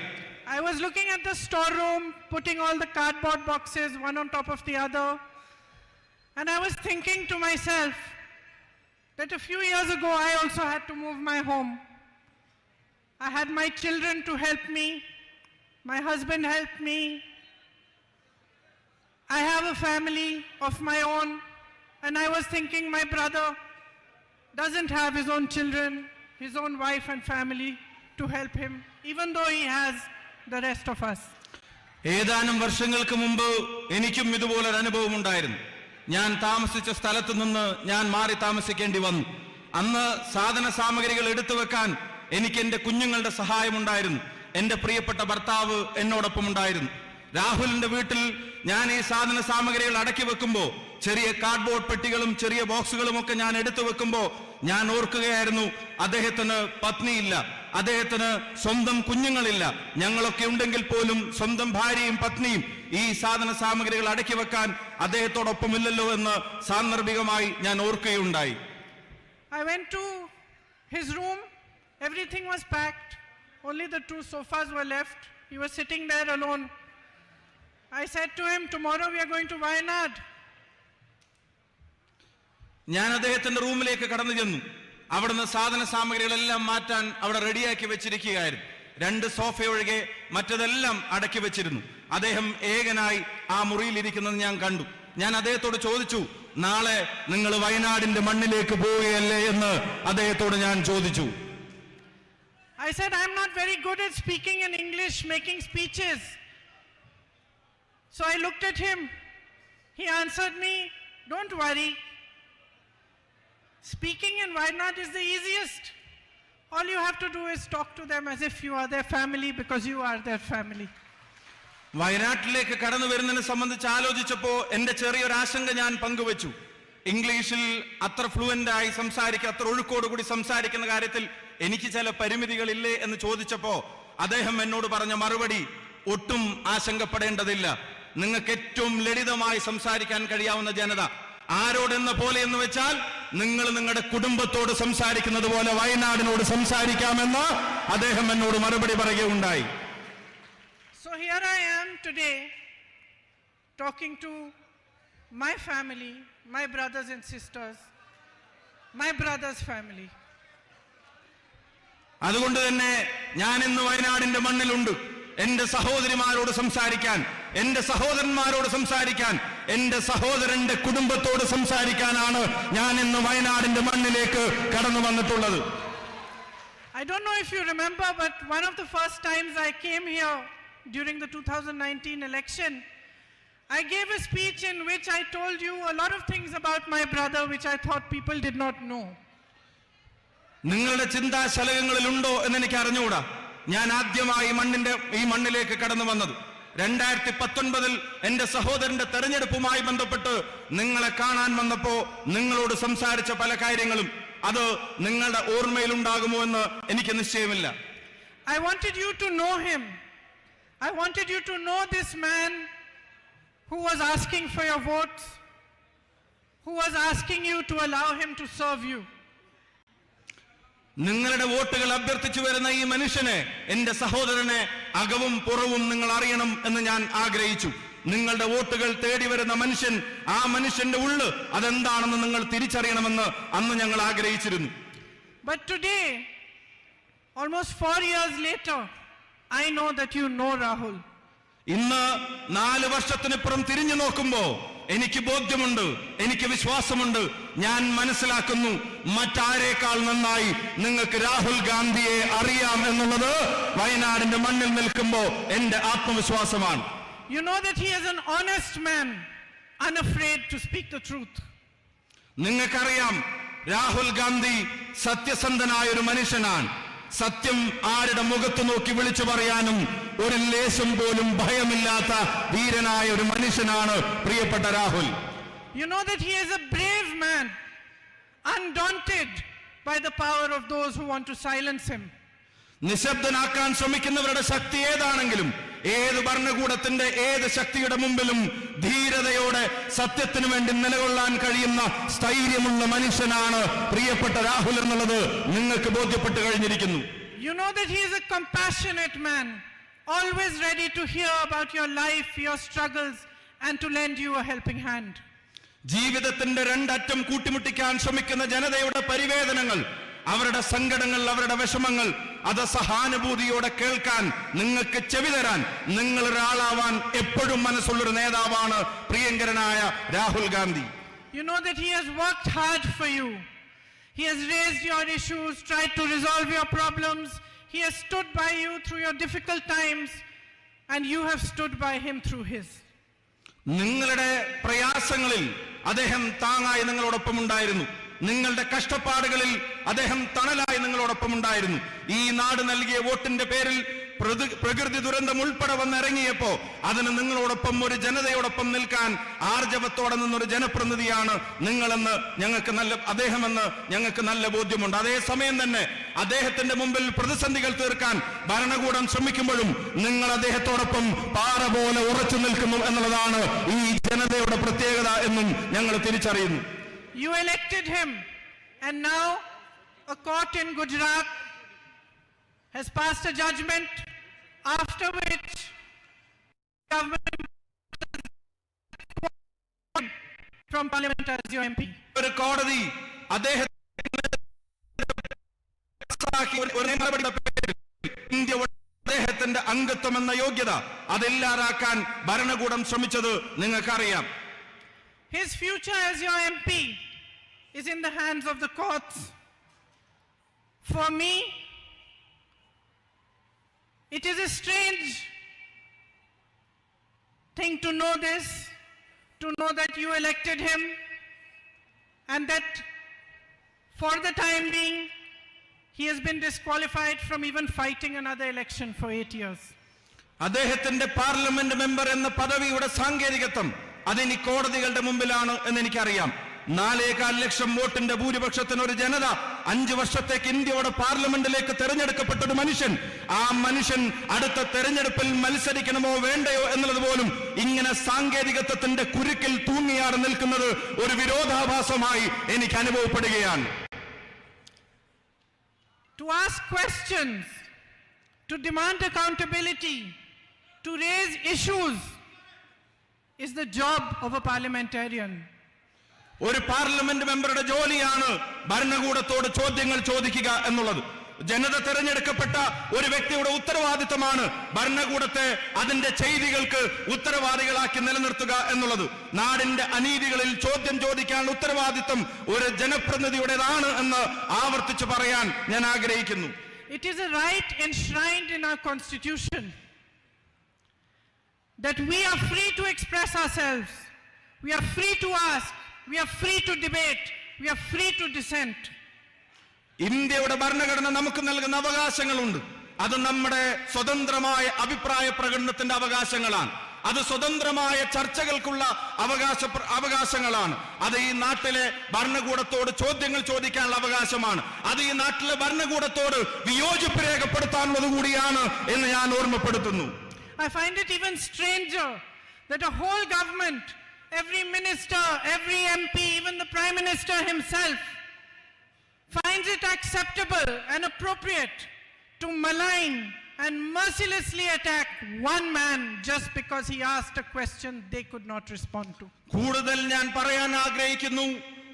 I was looking at the storeroom, putting all the cardboard boxes one on top of the other, and I was thinking to myself that a few years ago I also had to move my home. I had my children to help me, my husband helped me. I have a family of my own, and I was thinking my brother doesn't have his own children, his own wife and family to help him, even though he has the rest of us. ഏതാനും വർഷങ്ങൾക്ക് മുമ്പ് എനിക്കും ഇതുപോലൊരു അനുഭവം ഉണ്ടായിരുന്നു. ഞാൻ താമസിച്ച സ്ഥലത്ത് നിന്ന് ഞാൻ മാറി താമസിക്കേണ്ടി വന്നു. അന്ന് സാധന സാമഗ്രികൾ എടുത്തു വെക്കാൻ എനിക്ക് എൻ്റെ കുഞ്ഞുങ്ങളുടെ സഹായമുണ്ടായിരുന്നു. എൻ്റെ പ്രിയപ്പെട്ട ഭർത്താവ് എന്നോടൊപ്പം ഉണ്ടായിരുന്നു. രാഹുലിന്റെ വീട്ടിൽ ഞാൻ ഈ സാധന സാമഗ്രികൾ അടക്കി വെക്കുമ്പോൾ, ചെറിയ കാർഡ്ബോർഡ് പെട്ടികളും ചെറിയ ബോക്സുകളും ഒക്കെ ഞാൻ എടുത്തു വെക്കുമ്പോൾ ഞാൻ ഓർക്കുകയായിരുന്നു, അദ്ദേഹത്തിന് പത്നിയില്ല, അദ്ദേഹത്തിന് സ്വന്തം കുഞ്ഞുങ്ങളില്ല. ഞങ്ങളൊക്കെ ഉണ്ടെങ്കിൽ പോലും സ്വന്തം ഭാര്യയും പത്നിയും ഈ സാധന സാമഗ്രികൾ അടക്കി വെക്കാൻ അദ്ദേഹത്തോടൊപ്പമില്ലല്ലോ എന്ന് സാന്ദർഭികമായി ഞാൻ ഓർക്കുകയുണ്ടായി. I went to his room. Everything was packed. Only the 2 sofas were left. He was sitting there alone. I said to him, tomorrow we are going to Wayanad. ഞാൻ അദ്ദേഹത്തിന്റെ റൂമിലേക്ക് കടന്നു ചെന്നു. അവിടുന്ന് സാധന സാമഗ്രികളെല്ലാം മാറ്റാൻ അവിടെ റെഡിയാക്കി വെച്ചിരിക്കുകയായിരുന്നു. 2 സോഫ ഒഴികെ മറ്റതെല്ലാം അടക്കി വെച്ചിരുന്നു. അദ്ദേഹം ഏകനായി ആ മുറിയിലിരിക്കുന്നത് ഞാൻ കണ്ടു. ഞാൻ അദ്ദേഹത്തോട് ചോദിച്ചു, നാളെ നിങ്ങൾ വയനാടിന്റെ മണ്ണിലേക്ക് പോവുകയല്ലേ എന്ന് അദ്ദേഹത്തോട് ഞാൻ ചോദിച്ചു. I said, I'm not very good at speaking in English, making speeches. So I looked at him. He answered me, don't worry. Speaking in Wayanad is the easiest. All you have to do is talk to them as if you are their family, because you are their family. വയനാട്ടിലേക്ക് കടന്നു വരുന്നതിനെ സംബന്ധിച്ച് ആലോചിച്ചപ്പോ എന്റെ ചെറിയൊരു ആശങ്ക ഞാൻ പങ്കുവച്ചു. ഇംഗ്ലീഷിൽ അത്ര ഫ്ലുവന്റ് ആയി സംസാരിക്കുക, അത്ര ഒഴുക്കോടുകൂടി സംസാരിക്കുന്ന കാര്യത്തിൽ എനിക്ക് ചില പരിമിതികളില്ലേ എന്ന് ചോദിച്ചപ്പോ അദ്ദേഹം എന്നോട് പറഞ്ഞ മറുപടി, ഒട്ടും ആശങ്കപ്പെടേണ്ടതില്ല, നിങ്ങൾക്ക് ഏറ്റവും ലളിതമായി സംസാരിക്കാൻ കഴിയാവുന്ന ജനത ആരോടെന്ന പോലെ എന്ന് വെച്ചാൽ നിങ്ങൾ നിങ്ങളുടെ കുടുംബത്തോട് സംസാരിക്കുന്നത് പോലെ വയനാടിനോട് സംസാരിക്കാമെന്ന് അദ്ദേഹം എന്നോട് മറുപടി പറയുകയുണ്ടായി. So here I am today talking to my family, my brothers and sisters, my brother's family. അതുകൊണ്ട് തന്നെ ഞാൻ ഇന്ന് വയനാടിന്റെ മണ്ണിലുണ്ട്. എന്റെ സഹോദരിമാരോട് സംസാരിക്കാൻ, എന്റെ സഹോദരന്മാരോട് സംസാരിക്കാൻ, എന്റെ സഹോദരന്റെ കുടുംബത്തോട് സംസാരിക്കാനാണ് ഞാൻ ഇന്ന് വയനാടിന്റെ മണ്ണിലേക്ക് കടന്നു വന്നിട്ടുള്ളത്. I don't know if you remember, but one of the first times I came here during the 2019 election, I gave a speech in which I told you a lot of things about my brother which I thought people did not know. നിങ്ങളുടെ ചിന്താശലകങ്ങളിലുണ്ടോ എന്ന് എനിക്ക് അറിഞ്ഞുകൂടാ. ഞാൻ ആദ്യമായി ഈ മണ്ണിലേക്ക് കടന്നു വന്നത് 2019 എന്റെ സഹോദരന്റെ തെരഞ്ഞെടുപ്പുമായി ബന്ധപ്പെട്ട് നിങ്ങളെ കാണാൻ വന്നപ്പോ നിങ്ങളോട് സംസാരിച്ച പല കാര്യങ്ങളും അത് നിങ്ങളുടെ ഓർമ്മയിലുണ്ടാകുമോ എന്ന് എനിക്ക് നിശ്ചയമില്ല. I wanted you to know him. I wanted you to know this man who was asking for your votes, who was asking you to allow him to serve you. നിങ്ങളുടെ വോട്ടുകൾ അഭ്യർത്ഥിച്ചു വരുന്ന ഈ മനുഷ്യനെ, എന്റെ സഹോദരനെ അകവും പുറവും നിങ്ങൾ അറിയണം എന്ന് ഞാൻ ആഗ്രഹിച്ചു. നിങ്ങളുടെ വോട്ടുകൾ തേടി വരുന്ന മനുഷ്യൻ, ആ മനുഷ്യന്റെ ഉള്ള് അതെന്താണെന്ന് നിങ്ങൾ തിരിച്ചറിയണമെന്ന് അന്ന് ഞങ്ങൾ ആഗ്രഹിച്ചിരുന്നു. But today, almost 4 years later, I know that you know Rahul. ഇന്ന് 4 വർഷത്തിനിപ്പുറം തിരിഞ്ഞു നോക്കുമ്പോ എനിക്ക് ബോധ്യമുണ്ട്, എനിക്ക് വിശ്വാസമുണ്ട്, ഞാൻ മനസ്സിലാക്കുന്നു മറ്റാരേക്കാൾ നന്നായി നിങ്ങൾക്ക് രാഹുൽ ഗാന്ധിയെ അറിയാം എന്നുള്ളത് വയനാടിന്റെ മണ്ണിൽ നിൽക്കുമ്പോ എന്റെ ആത്മവിശ്വാസമാണ്. You know that he is an honest man, unafraid to speak the truth. നിങ്ങൾക്കറിയാം രാഹുൽ ഗാന്ധി സത്യസന്ധനായ ഒരു മനുഷ്യനാണ്. സത്യം ആരുടെ മുഖത്ത് നോക്കി വിളിച്ചു പറയാനും ഒരു ലേശം പോലും ഭയമില്ലാത്ത ധീരനായ ഒരു മനുഷ്യനാണ് പ്രിയപ്പെട്ട Rahul. You know that he is a brave man, undaunted by the power of those who want to silence him. നിശബ്ദനാക്കാൻ ശ്രമിക്കുന്നവരുടെ ശക്തി ഏതാണെങ്കിലും, ഏത് ഭരണകൂടത്തിന്റെ ഏത് ശക്തിയുടെ മുമ്പിലും ധീരതയോടെ സത്യത്തിനു വേണ്ടി നിലകൊള്ളാൻ കഴിയുന്ന സ്ഥൈര്യമുള്ള മനുഷ്യനാണ് പ്രിയപ്പെട്ട രാഹുൽ എന്നുള്ളത് നിങ്ങൾക്ക് ബോധ്യപ്പെട്ട് കഴിഞ്ഞിരിക്കുന്നു. You know that he is a compassionate man, always ready to hear about your life, your struggles, and to lend you a helping hand. ജീവിതത്തിന്റെ രണ്ടറ്റം കൂട്ടിമുട്ടിക്കാൻ ശ്രമിക്കുന്ന ജനതയുടെ പരിവേദനങ്ങൾ, അവരുടെ സങ്കടങ്ങൾ, അവരുടെ വിഷമങ്ങൾ, അത് സഹാനുഭൂതിയോടെ കേൾക്കാൻ, നിങ്ങൾക്ക് ചെവി തരാൻ, നിങ്ങൾ ഒരാളാവാൻ എപ്പോഴും മനസ്സുള്ളൊരു നേതാവാണ് പ്രിയങ്കരനായ Rahul Gandhi. You know that he has worked hard for you. He has raised your issues, tried to resolve your problems. He has stood by you through your difficult times, and you have stood by him through his. നിങ്ങളുടെ പ്രയാസങ്ങളിൽ അദ്ദേഹം താങ്ങായി നിങ്ങളോടൊപ്പം ഉണ്ടായിരുന്നു. നിങ്ങളുടെ കഷ്ടപ്പാടുകളിൽ അദ്ദേഹം തണലായി നിങ്ങളോടൊപ്പം ഉണ്ടായിരുന്നു. ഈ നാട് നൽകിയ വോട്ടിന്റെ പേരിൽ പ്രകൃതി ദുരന്തം ഉൾപ്പെടെ വന്നിറങ്ങിയപ്പോ അതിന് നിങ്ങളോടൊപ്പം ഒരു ജനതയോടൊപ്പം നിൽക്കാൻ ആർജവത്തോടെ നിന്നൊരു ജനപ്രതിനിധിയാണ് നിങ്ങളെന്ന് അദ്ദേഹമെന്ന് ഞങ്ങൾക്ക് നല്ല ബോധ്യമുണ്ട്. അതേസമയം തന്നെ അദ്ദേഹത്തിന്റെ മുമ്പിൽ പ്രതിസന്ധികൾ തീർക്കാൻ ഭരണകൂടം ശ്രമിക്കുമ്പോഴും നിങ്ങൾ അദ്ദേഹത്തോടൊപ്പം പാറ പോലെ ഉറച്ചു നിൽക്കുന്നു എന്നുള്ളതാണ് ഈ ജനതയുടെ പ്രത്യേകത എന്നും ഞങ്ങൾ തിരിച്ചറിയുന്നു. You elected him, and now a court in Gujarat has passed a judgment after which government from parliament as your MP. ഒരു കോടതി അദ്ദേഹത്തിന്റെ അംഗത്വം എന്ന യോഗ്യത അതില്ലാതാക്കാൻ ഭരണകൂടം ശ്രമിച്ചത് നിങ്ങൾക്കറിയാം. His future as your MP is in the hands of the courts. For me, it is a strange thing to know this, to know that you elected him and that for the time being he has been disqualified from even fighting another election for 8 years. അദ്ദേഹത്തിന്റെ parliament member എന്ന പദവിയുടെ സാങ്കേതികത്വം അതിനി കോടതികളുടെ മുമ്പിലാണ് എന്ന് എനിക്കറിയാം. 4.25 ലക്ഷം വോട്ടിന്റെ ഭൂരിപക്ഷത്തിന് ഒരു ജനത 5 വർഷത്തേക്ക് ഇന്ത്യയുടെ പാർലമെന്റിലേക്ക് തെരഞ്ഞെടുക്കപ്പെട്ട ഒരു മനുഷ്യൻ, ആ മനുഷ്യൻ അടുത്ത തെരഞ്ഞെടുപ്പിൽ മത്സരിക്കണമോ വേണ്ടയോ എന്നുള്ളത് പോലും ഇങ്ങനെ സാങ്കേതികത്വത്തിന്റെ കുരുക്കിൽ തൂങ്ങിയാടെ നിൽക്കുന്നത് ഒരു വിരോധാഭാസമായി എനിക്ക് അനുഭവപ്പെടുകയാണ്. To ask questions, to demand accountability, to raise issues is the job of a parliamentarian. ഒരു പാർലമെന്റ് മെമ്പറുടെ ജോലിയാണ് ഭരണകൂടത്തോട് ചോദ്യങ്ങൾ ചോദിക്കുക എന്നുള്ളത്. ജനത തെരഞ്ഞെടുക്കപ്പെട്ട ഒരു വ്യക്തിയുടെ ഉത്തരവാദിത്തമാണ് ഭരണകൂടത്തെ അതിന്റെ ചെയ്തികൾക്ക് ഉത്തരവാദികളാക്കി നിലനിർത്തുക എന്നുള്ളത്. നാടിന്റെ അനീതികളിൽ ചോദ്യം ചോദിക്കാനുള്ള ഉത്തരവാദിത്തം ഒരു ജനപ്രതിനിധിയുടേതാണ് എന്ന് ആവർത്തിച്ച് പറയാൻ ഞാൻ ആഗ്രഹിക്കുന്നു. It is a right enshrined in our constitution that we are free to express ourselves, we are free to ask, we are free to debate, we are free to dissent. ഇന്ത്യയുടെ ഭരണഘടന നമുക്ക് നൽകുന്ന അവകാശങ്ങളുണ്ട്. അത് നമ്മുടെ സ്വതന്ത്രമായ അഭിപ്രായ പ്രകടനത്തിന്റെ അവകാശങ്ങളാണ്. അത് സ്വതന്ത്രമായ ചർച്ചകൾക്കുള്ള അവകാശങ്ങളാണ്. അത് ഈ നാട്ടിലെ ഭരണകൂടത്തോട് ചോദ്യങ്ങൾ ചോദിക്കാനുള്ള അവകാശമാണ്. അത് ഈ നാട്ടിലെ ഭരണകൂടത്തോട് വിയോജിപ്പ് രേഖപ്പെടുത്താനുള്ളത് കൂടിയാണ് എന്ന് ഞാൻ ഓർമ്മപ്പെടുത്തുന്നു. I find it even stranger that a whole government, every minister, every MP, even the Prime Minister himself, finds it acceptable and appropriate to malign, and mercilessly attack one man just because he asked a question they could not respond to. കൂടുതൽ ഞാൻ പറയാൻ ആഗ്രഹിക്കുന്നു,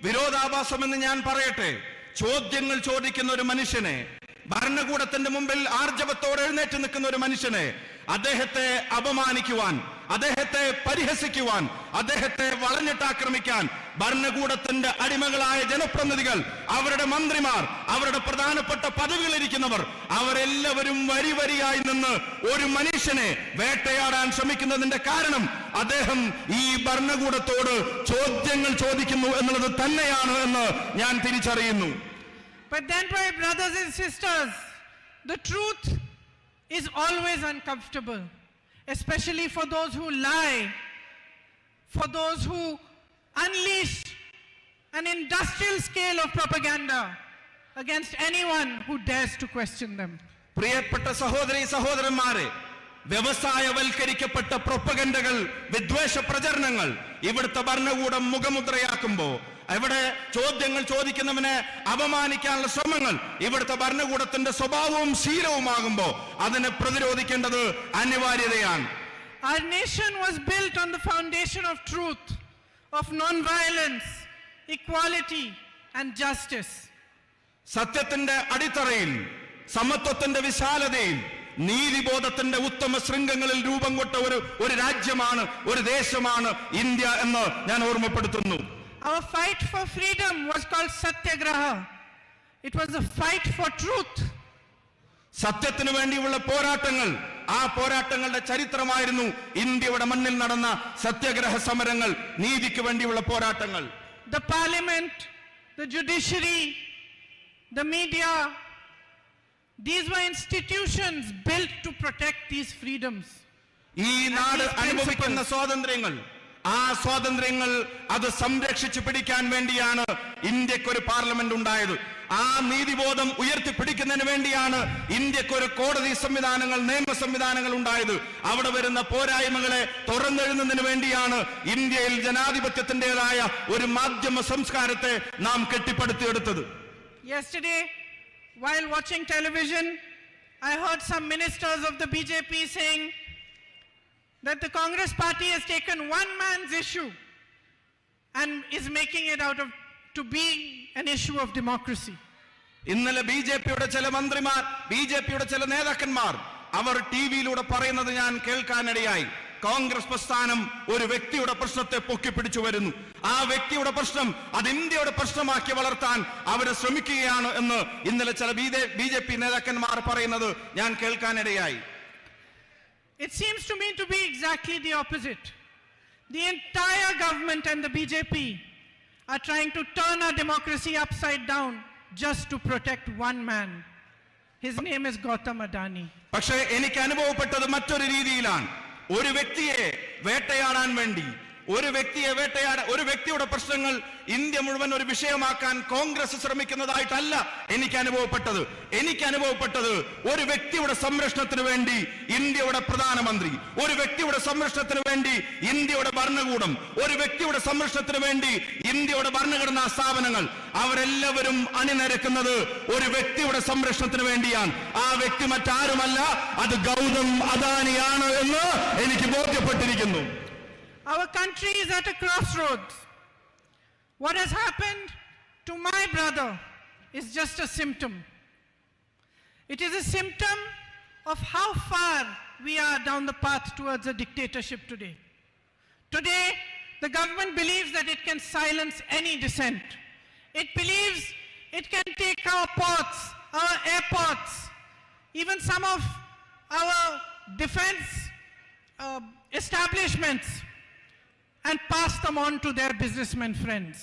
വിരോധാഭാസമെന്ന് ഞാൻ പറയട്ടെ. ചോദ്യങ്ങൾ ചോദിക്കുന്ന ഒരു മനുഷ്യനെ, ഭരണകൂടത്തിന്റെ മുമ്പിൽ ആർജവത്തോടെ എഴുന്നേറ്റ് നിൽക്കുന്ന ഒരു മനുഷ്യനെ അദ്ദേഹത്തെ അപമാനിക്കുവാൻ, അദ്ദേഹത്തെ പരിഹസിക്കുവാൻ, അദ്ദേഹത്തെ വളഞ്ഞിട്ടാക്രമിക്കാൻ ഭരണകൂടത്തിന്റെ അടിമകളായ ജനപ്രതിനിധികൾ, അവരുടെ മന്ത്രിമാർ, അവരുടെ പ്രധാനപ്പെട്ട പദവികളിരിക്കുന്നവർ, അവരെല്ലാവരും വരിവരിയായി നിന്ന് ഒരു മനുഷ്യനെ വേട്ടയാടാൻ ശ്രമിക്കുന്നതിന്റെ കാരണം അദ്ദേഹം ഈ ഭരണകൂടത്തോട് ചോദ്യങ്ങൾ ചോദിക്കുന്നു എന്നുള്ളത് തന്നെയാണ് എന്ന് ഞാൻ തിരിച്ചറിയുന്നു. But then, my brothers and sisters, the truth is always uncomfortable, especially for those who lie, for those who unleash an industrial scale of propaganda against anyone who dares to question them. പ്രിയപ്പെട്ട സഹോദരീ സഹോദരന്മാരെ, വ്യവസായവൽക്കരിക്കപ്പെട്ട പ്രൊപ്പഗൻഡകൾ, വിദ്വേഷ പ്രചരണങ്ങൾ ഇവിടുത്തെ ഭരണകൂടം മുഖമുദ്രയാക്കുമ്പോ, ഇവിടെ ചോദ്യങ്ങൾ ചോദിക്കുന്നവനെ അപമാനിക്കാനുള്ള ശ്രമങ്ങൾ ഇവിടുത്തെ ഭരണകൂടത്തിന്റെ സ്വഭാവവും ശീലവുമാകുമ്പോ അതിനെ പ്രതിരോധിക്കേണ്ടത് അനിവാര്യതയാണ്. Our nation was built on the foundation of truth, of non-violence, equality and justice. സത്യത്തിന്റെ അടിത്തറയിൽ, സമത്വത്തിന്റെ വിശാലതയിൽ, നീതിബോധത്തിന്റെ ഉത്തമ ശൃംഖങ്ങളിൽ രൂപം കൊണ്ട ഒരു രാജ്യമാണ്, ഒരു ദേശമാണ് ഇന്ത്യ എന്ന് ഞാൻ ഓർമ്മപ്പെടുത്തുന്നു. Our fight for freedom was called Satyagraha. It was a fight for truth. സത്യത്തിനു വേണ്ടിയുള്ള പോരാട്ടങ്ങൾ, ആ പോരാട്ടങ്ങളുടെ ചരിത്രമായിരുന്നു ഇന്ത്യയുടെ മണ്ണിൽ നടന്ന സത്യാഗ്രഹ സമരങ്ങൾ, നീതിക്ക് വേണ്ടിയുള്ള പോരാട്ടങ്ങൾ. The parliament, the judiciary, the media, these were institutions built to protect these freedoms. ഈ നാട് അനുഭവിക്കുന്ന സ്വാതന്ത്ര്യങ്ങൾ, ആ സ്വാതന്ത്ര്യങ്ങൾ അത് സംരക്ഷിച്ചു പിടിക്കാൻ വേണ്ടിയാണ് ഇന്ത്യക്കൊരു പാർലമെന്റ് ഉണ്ടായത്. ആ നീതിബോധം ഉയർത്തിപ്പിടിക്കുന്നതിന് വേണ്ടിയാണ് ഇന്ത്യക്കൊരു കോടതി സംവിധാനങ്ങൾ, നിയമ സംവിധാനങ്ങൾ ഉണ്ടായത്. അവിടെ വരുന്ന പോരായ്മകളെ തുറന്നെഴുതുന്നതിന് വേണ്ടിയാണ് ഇന്ത്യയിൽ ജനാധിപത്യത്തിൻ്റെതായ ഒരു മാധ്യമ സംസ്കാരത്തെ നാം കെട്ടിപ്പടുത്തിയെടുത്തത്. Yesterday, while watching television, I heard some ministers of the BJP saying that the Congress party has taken one man's issue and is making it out of to be an issue of democracy. ഇന്നലെ ബിജെപിയുടെ ചില മന്ത്രിമാർ, ബിജെപിയുടെ ചില നേതാക്കന്മാർ അവർ ടിവിയിലൂടെ പറയുന്നത് ഞാൻ കേൾക്കാനിടയായി. കോൺഗ്രസ് പ്രസ്ഥാനം ഒരു വ്യക്തിയുടെ പ്രശ്നത്തെ പൊക്കിപ്പിടിച്ചു വരുന്നു, ആ വ്യക്തിയുടെ പ്രശ്നം അത് ഇന്ത്യയുടെ പ്രശ്നമാക്കി വളർത്താൻ അവരെ ശ്രമിക്കുകയാണ് എന്ന് ഇന്നലെ ചില ബിജെപി നേതാക്കന്മാർ പറയുന്നത് ഞാൻ കേൾക്കാനിടയായി. It seems to me to be exactly the opposite. The entire government and the BJP are trying to turn our democracy upside down just to protect one man. His name is Gautam Adani. പക്ഷേ എനിക്ക് അനുഭവപ്പെട്ടത് മറ്റൊരു രീതിയിലാണ്. ഒരു വ്യക്തിയെ വേട്ടയാടാൻ വേണ്ടി, ഒരു വ്യക്തിയുടെ പ്രശ്നങ്ങൾ ഇന്ത്യ മുഴുവൻ ഒരു വിഷയമാക്കാൻ കോൺഗ്രസ് ശ്രമിക്കുന്നതായിട്ടല്ല എനിക്ക് അനുഭവപ്പെട്ടത് ഒരു വ്യക്തിയുടെ സംരക്ഷണത്തിന് വേണ്ടി ഇന്ത്യയുടെ പ്രധാനമന്ത്രി, ഒരു വ്യക്തിയുടെ സംരക്ഷണത്തിന് വേണ്ടി ഇന്ത്യയുടെ ഭരണകൂടം, ഒരു വ്യക്തിയുടെ സംരക്ഷണത്തിന് വേണ്ടി ഇന്ത്യയുടെ ഭരണഘടനാ സ്ഥാപനങ്ങൾ അവരെല്ലാവരും അണിനിരക്കുന്നത് ഒരു വ്യക്തിയുടെ സംരക്ഷണത്തിന് വേണ്ടിയാണ്. ആ വ്യക്തി മറ്റാരുമല്ല, അത് ഗൗതം അദാനിയാണ് എന്ന് എനിക്ക് ബോധ്യപ്പെട്ടിരിക്കുന്നു. Our country is at a crossroads. What has happened to my brother is just a symptom. It is a symptom of how far we are down the path towards a dictatorship today. Today, the government believes that it can silence any dissent. It believes it can take our ports, our airports, even some of our defense establishments, and pass them on to their businessmen friends.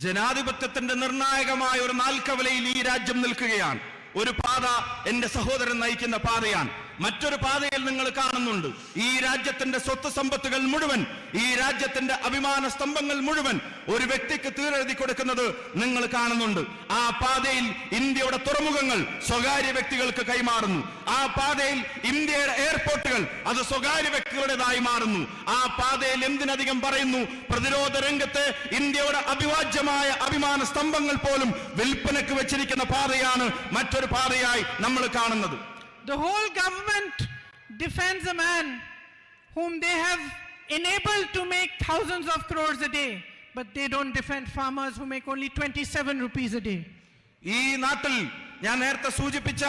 ജനാധിപത്യത്തിന്റെ നിർണായകമായ ഒരു നാൽക്കവലയിൽ ഈ രാജ്യം നിൽക്കുകയാണ്. ഒരു പാത എന്റെ സഹോദരൻ നയിക്കുന്ന പാതയാണ്. മറ്റൊരു പാതയിൽ നിങ്ങൾ കാണുന്നുണ്ട് ഈ രാജ്യത്തിന്റെ സ്വത്ത് സമ്പത്തുകൾ മുഴുവൻ, ഈ രാജ്യത്തിന്റെ അഭിമാന സ്തംഭങ്ങൾ മുഴുവൻ ഒരു വ്യക്തിക്ക് തീരെഴുതി കൊടുക്കുന്നത് നിങ്ങൾ കാണുന്നുണ്ട്. ആ പാതയിൽ ഇന്ത്യയുടെ തുറമുഖങ്ങൾ സ്വകാര്യ വ്യക്തികൾക്ക് കൈമാറുന്നു. ആ പാതയിൽ ഇന്ത്യയുടെ എയർപോർട്ടുകൾ അത് സ്വകാര്യ വ്യക്തികളുടേതായി മാറുന്നു. ആ പാതയിൽ എന്തിനധികം പറയുന്നു, പ്രതിരോധ രംഗത്ത് ഇന്ത്യയുടെ അഭിവാജ്യമായ അഭിമാന സ്തംഭങ്ങൾ പോലും വിൽപ്പനക്ക് വെച്ചിരിക്കുന്ന പാതയാണ് മറ്റൊരു പാതയായി നമ്മൾ കാണുന്നത്. The whole government defends a man whom they have enabled to make thousands of crores a day, but they don't defend farmers who make only 27 rupees a day. ഈ നാട്ടിൽ ഞാൻ നേരത്തെ സൂചിപ്പിച്ച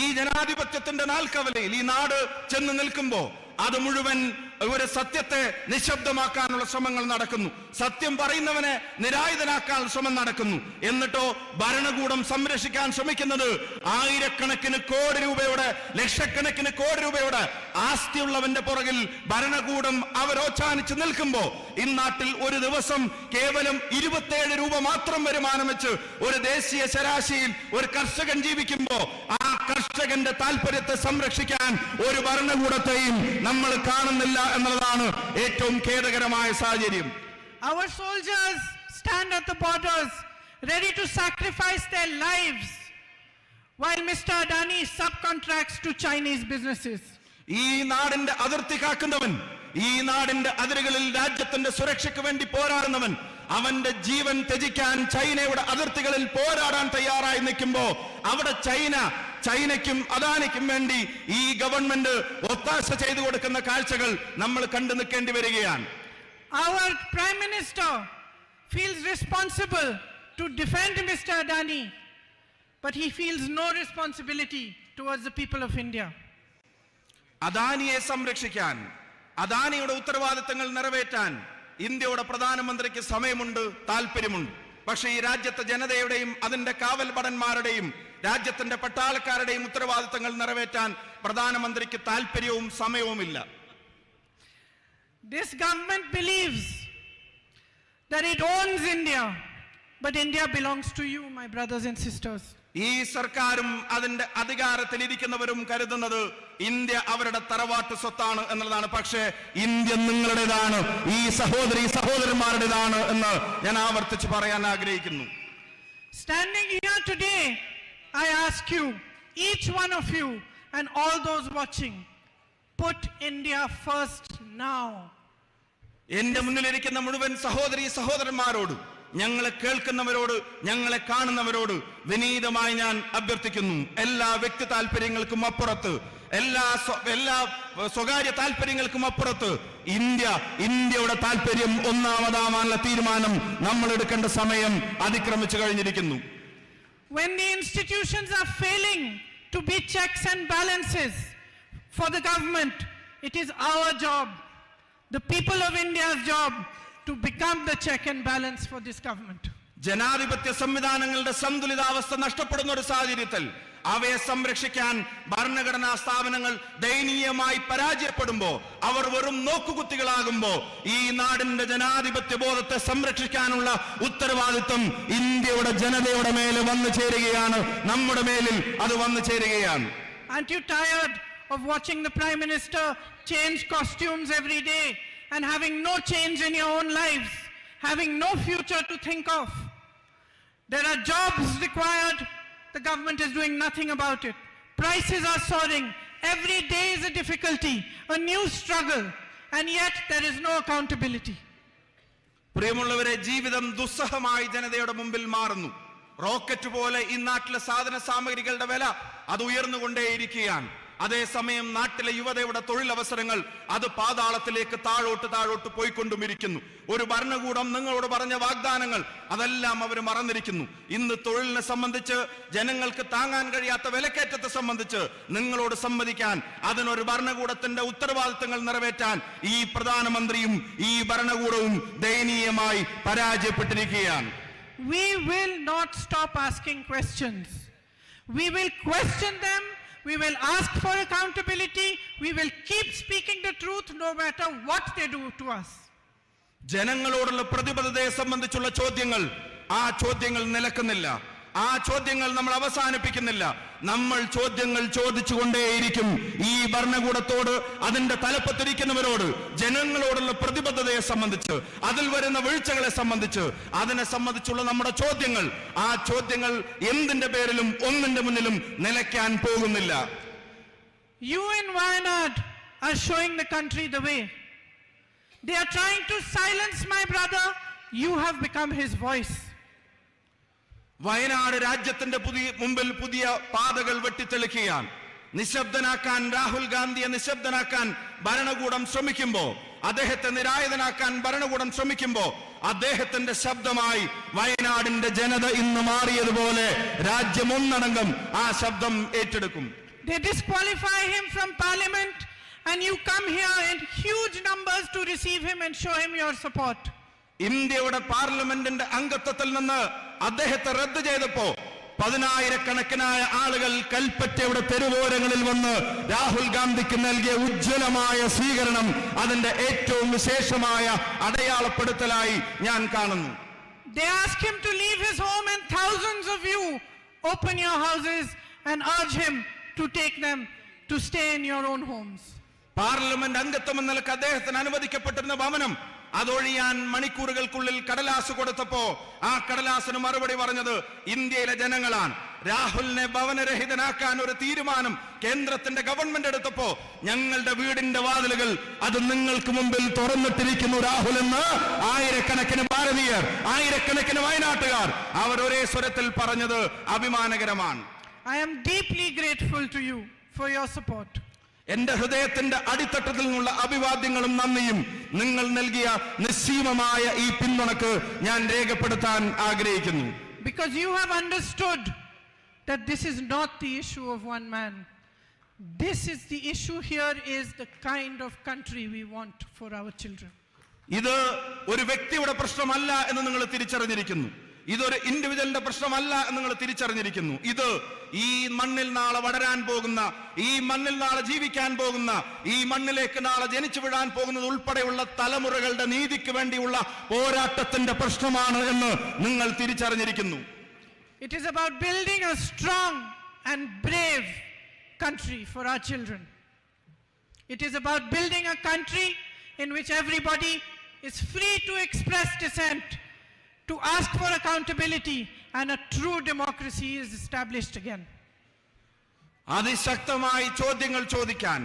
ഈ ജനാധിപത്യത്തിന്റെ നാൽക്കവലയിൽ ഈ നാട് ചെന്ന് നിൽക്കുമ്പോ അത് മുഴുവൻ ഒരു സത്യത്തെ നിശബ്ദമാക്കാനുള്ള ശ്രമങ്ങൾ നടക്കുന്നു. സത്യം പറയുന്നവനെ നിരായുധനാക്കാനുള്ള ശ്രമം നടക്കുന്നു. എന്നിട്ടോ ഭരണകൂടം സംരക്ഷിക്കാൻ ശ്രമിക്കുന്നത് ആയിരക്കണക്കിന് കോടി രൂപയുടെ, ലക്ഷക്കണക്കിന് കോടി രൂപയുടെ ആസ്തിയുള്ളവന്റെ പുറകിൽ ഭരണകൂടം അവരോച്ചാനിച്ച് നിൽക്കുമ്പോ ഇന്നാട്ടിൽ ഒരു ദിവസം കേവലം 27 രൂപ മാത്രം വരുമാനം വെച്ച് ഒരു ദേശീയ ശരാശരിയിൽ ഒരു കർഷകൻ ജീവിക്കുമ്പോ ആ കർഷകന്റെ താല്പര്യത്തെ സംരക്ഷിക്കാൻ ഒരു ഭരണകൂടത്തെയും നമ്മൾ കാണുന്നില്ല എന്നുള്ളതാണ് ഏറ്റവും ഖേദകരമായ സാഹചര്യം. Our soldiers stand at the borders ready to sacrifice their lives while Mr. Adani subcontracts to Chinese businesses. ഈ നാടിന്റെ അതിർത്തി കാക്കുന്നവൻ, ഈ നാടിന്റെ അതിരുകളിൽ രാജ്യത്തിന്റെ സുരക്ഷയ്ക്ക് വേണ്ടി പോരാടുന്നവൻ, അവന്റെ ജീവൻ ത്യജിക്കാൻ ചൈനയുടെ അതിർത്തികളിൽ പോരാടാൻ തയ്യാറായി നിൽക്കുമ്പോ അവിടെ ചൈനയ്ക്കും അദാനിക്കും വേണ്ടി ഈ ഗവൺമെന്റ് ഒത്താശ ചെയ്തു കൊടുക്കുന്ന കാഴ്ചകൾ നമ്മൾ കണ്ടു നിൽക്കേണ്ടി വരികയാണ്. Our Prime Minister feels responsible to defend Mr. Adani, but he feels no responsibility towards the people of India. അദാനിയെ സംരക്ഷിക്കാൻ, അദാനിയുടെ ഉത്തരവാദിത്തങ്ങൾ നിറവേറ്റാൻ ഇന്ത്യയുടെ പ്രധാനമന്ത്രിക്ക് സമയമുണ്ട്, താല്പര്യമുണ്ട്. പക്ഷേ ഈ രാജ്യത്തെ ജനതയുടെയും അതിന്റെ കാവൽ ഭടന്മാരുടെയും രാജ്യത്തിന്റെ പട്ടാളക്കാരുടെയും ഉത്തരവാദിത്തങ്ങൾ നിറവേറ്റാൻ പ്രധാനമന്ത്രിക്ക് താല്പര്യവും സമയവുമില്ല. This government believes that it owns India, but India belongs to you, my brothers and sisters. ഈ സർക്കാരും അതിന്റെ അധികാരത്തിൽ ഇരിക്കുന്നവരും കരുതുന്നത് ഇന്ത്യ അവരുടെ തറവാട്ട് സ്വത്താണ് എന്നുള്ളതാണ്. പക്ഷേ ഇന്ത്യ നിങ്ങളുടേതാണ്, ഈ സഹോദരന്മാരുടേതാണ് എന്ന് ഞാൻ ആവർത്തിച്ച് പറയാൻ ആഗ്രഹിക്കുന്നു. Standing here today, I ask you, each one of you and all those watching, put India first now. എന്റെ മുന്നിലിരിക്കുന്ന മുഴുവൻ സഹോദരന്മാരോട്, ഞങ്ങളെ കേൾക്കുന്നവരോട്, ഞങ്ങളെ കാണുന്നവരോട് വിനീതമായി ഞാൻ അഭ്യർത്ഥിക്കുന്നു, എല്ലാ വ്യക്തി താല്പര്യങ്ങൾക്കും അപ്പുറത്ത്, എല്ലാ സ്വകാര്യ താല്പര്യങ്ങൾക്കും അപ്പുറത്ത് ഇന്ത്യയുടെ താല്പര്യം ഒന്നാമതാവാനുള്ള തീരുമാനം നമ്മൾ എടുക്കേണ്ട സമയം അതിക്രമിച്ചു കഴിഞ്ഞിരിക്കുന്നു. When the institutions are failing to be checks and balances for the government, it is our job, the people of India's job, to become the check and balance for this government. ജനാധിപത്യ സംവിധാനങ്ങളുടെ സന്തുലിതാവസ്ഥ നഷ്ടപ്പെടുന്ന ഒരു സാഹചര്യത്തിൽ അവയെ സംരക്ഷിക്കാൻ ഭരണഘടനാ സ്ഥാപനങ്ങൾ ദയനീയമായി പരാജയപ്പെടുമ്പോ, അവർ വെറും നോക്കുകുത്തികളാകുമ്പോ ഈ നാടിന്റെ ജനാധിപത്യ ബോധത്തെ സംരക്ഷിക്കാനുള്ള ഉത്തരവാദിത്വം ഇന്ത്യയുടെ ജനതയുടെ മേലെ വന്നു ചേരുകയാണ്, നമ്മുടെ മേലിൽ അത് വന്നു ചേരുകയാണ്. Aren't you tired of watching the Prime Minister change costumes every day and having no change in your own lives, having no future to think of? There are jobs required. The government is doing nothing about it. Prices are soaring. Every day is a difficulty, a new struggle, and yet there is no accountability. പ്രിയമുള്ളവരെ, ജീവിതം ദുസ്സഹമായി ജനതയുടെ മുമ്പിൽ മാറുന്നു. Rocket പോലെ ഈ നാട്ടിലെ സാധന സാമഗ്രികളുടെ വില അത് ഉയർന്നുകൊണ്ടേയിരിക്കുകയാണ്. അതേസമയം നാട്ടിലെ യുവതയുടെ തൊഴിലവസരങ്ങൾ അത് പാതാളത്തിലേക്ക് താഴോട്ട് പോയിക്കൊണ്ടുമിരിക്കുന്നു. ഒരു ഭരണകൂടം നിങ്ങളോട് പറഞ്ഞ വാഗ്ദാനങ്ങൾ അതെല്ലാം അവർ മറന്നിരിക്കുന്നു. ഇന്ന് തൊഴിലിനെ സംബന്ധിച്ച്, ജനങ്ങൾക്ക് താങ്ങാൻ കഴിയാത്ത വിലക്കയറ്റത്തെ സംബന്ധിച്ച് നിങ്ങളോട് സമ്മതിക്കാൻ, അതിനൊരു ഭരണകൂടത്തിന്റെ ഉത്തരവാദിത്തങ്ങൾ നിറവേറ്റാൻ ഈ പ്രധാനമന്ത്രിയും ഈ ഭരണകൂടവും ദയനീയമായി പരാജയപ്പെട്ടിരിക്കുകയാണ്. We will not stop asking questions. We will question them. We will ask for accountability. We will keep speaking the truth no matter what they do to us. ജനങ്ങളോടുള്ള പ്രതിബദ്ധതയെ സംബന്ധിച്ചുള്ള ചോദ്യങ്ങൾ, ആ ചോദ്യങ്ങൾ നിലക്കുന്നില്ല, ആ ചോദ്യങ്ങൾ നമ്മൾ അവസാനിപ്പിക്കുന്നില്ല. നമ്മൾ ചോദ്യങ്ങൾ ചോദിച്ചുകൊണ്ടേയിരിക്കും. ഈ ഭരണകൂടത്തോട്, അതിന്റെ തലപ്പത്തിരിക്കുന്നവരോട്, ജനങ്ങളോടുള്ള പ്രതിബദ്ധതയെ സംബന്ധിച്ച്, അതിൽ വരുന്ന വീഴ്ചകളെ സംബന്ധിച്ച്, അതിനെ സംബന്ധിച്ചുള്ള നമ്മുടെ ചോദ്യങ്ങൾ, ആ ചോദ്യങ്ങൾ എന്തിന്റെ പേരിലും ഒന്നിന്റെ മുന്നിലും നിലയ്ക്കാൻ പോകുന്നില്ല. You in Wayanad are showing the country the way. They are trying to silence my brother. You have become his voice. Wayanad രാജ്യത്തിന്റെ മുമ്പിൽ പുതിയ പാതകൾ വെട്ടിത്തെളിക്കുകയാണ്. നിശബ്ദനാക്കാൻ, രാഹുൽ ഗാന്ധിയെ നിശബ്ദനാക്കാൻ ഭരണകൂടം ശ്രമിക്കുമ്പോ, അദ്ദേഹത്തെ നിരായുധനാക്കാൻ ഭരണകൂടം ശ്രമിക്കുമ്പോ, അദ്ദേഹത്തിന്റെ ശബ്ദമായി വയനാടിന്റെ ജനത ഇന്ന് മാറിയതുപോലെ രാജ്യം ഒന്നടങ്കം ആ ശബ്ദം ഏറ്റെടുക്കും. They disqualify him from parliament and you come here in huge numbers to receive him and show him your support. ഇന്ത്യയുടെ പാർലമെന്റിന്റെ അംഗത്വത്തിൽ നിന്ന് അദ്ദേഹത്തെ റദ്ദ് ചെയ്തപ്പോ 10,000-കണക്കിനായ ആളുകൾ കൽപ്പറ്റയുടെ തെരുവോരങ്ങളിൽ വന്ന് രാഹുൽ ഗാന്ധിക്ക് നൽകിയ ഉജ്ജ്വലമായ സ്വീകരണം അതിന്റെ ഏറ്റവും വിശേഷമായ അടയാളപ്പെടുത്തലായി ഞാൻ കാണുന്നു. They ask him to leave his home and thousands of you open your houses and urge him to take them to stay in your own homes. Parliament അംഗത്വം എന്ന നിലക്ക് അദ്ദേഹത്തിന് അനുവദിക്കപ്പെട്ടിരുന്ന ഭവനം അതൊഴിയാൻ മണിക്കൂറുകൾക്കുള്ളിൽ കടലാസ് കൊടുത്തപ്പോ ആ കടലാസിന് മറുപടി പറഞ്ഞത് ഇന്ത്യയിലെ ജനങ്ങളാണ്. രാഹുലിനെ ഭവനരഹിതനാക്കാൻ ഒരു തീരുമാനം കേന്ദ്രത്തിന്റെ ഗവൺമെന്റ് എടുത്തപ്പോ ഞങ്ങളുടെ വീടിന്റെ വാതിലുകൾ അത് നിങ്ങൾക്ക് മുമ്പിൽ തുറന്നിട്ടിരിക്കുന്നു രാഹുൽ എന്ന് ആയിരക്കണക്കിന് ഭാരതീയർ, ആയിരക്കണക്കിന് വയനാട്ടുകാർ അവർ ഒരേ സ്വരത്തിൽ പറഞ്ഞത് അഭിമാനകരമാണ്. I am deeply grateful to you for your support. എന്റെ ഹൃദയത്തിന്റെ അടിത്തട്ടത്തിൽ നിന്നുള്ള അഭിവാദ്യങ്ങളും നന്ദിയും നിങ്ങൾ നൽകിയ നിസ്സീമമായ ഈ പിന്തുണക്ക് ഞാൻ രേഖപ്പെടുത്താൻ ആഗ്രഹിക്കുന്നു. Because you have understood that this is not the issue of one man. This is the issue here is the kind of country we want for our children. ഇത് ഒരു വ്യക്തിയുടെ പ്രശ്നമല്ല എന്ന് നിങ്ങൾ തിരിച്ചറിഞ്ഞിരിക്കുന്നു. ഇതൊരു ഇൻഡിവിജ്വലിന്റെ പ്രശ്നമല്ല എന്ന് നിങ്ങൾ തിരിച്ചറിഞ്ഞിരിക്കുന്നു. ഇത് ഈ മണ്ണിൽ നാളെ വളരാൻ പോകുന്ന, ഈ മണ്ണിൽ നാളെ ജീവിക്കാൻ പോകുന്ന, ഈ മണ്ണിലേക്ക് നാളെ ജനിച്ചു വീഴാൻ പോകുന്നത് ഉൾപ്പെടെയുള്ള തലമുറകളുടെ നീതിക്ക് വേണ്ടിയുള്ള പോരാട്ടത്തിന്റെ പ്രശ്നമാണ് എന്ന് നിങ്ങൾ തിരിച്ചറിഞ്ഞിരിക്കുന്നു. It is about building a strong and brave country for our children. It is about building a country in which everybody is free to express dissent, to ask for accountability, and a true democracy is established again. അതിശക്തമായി ചോദ്യങ്ങൾ ചോദിക്കാൻ,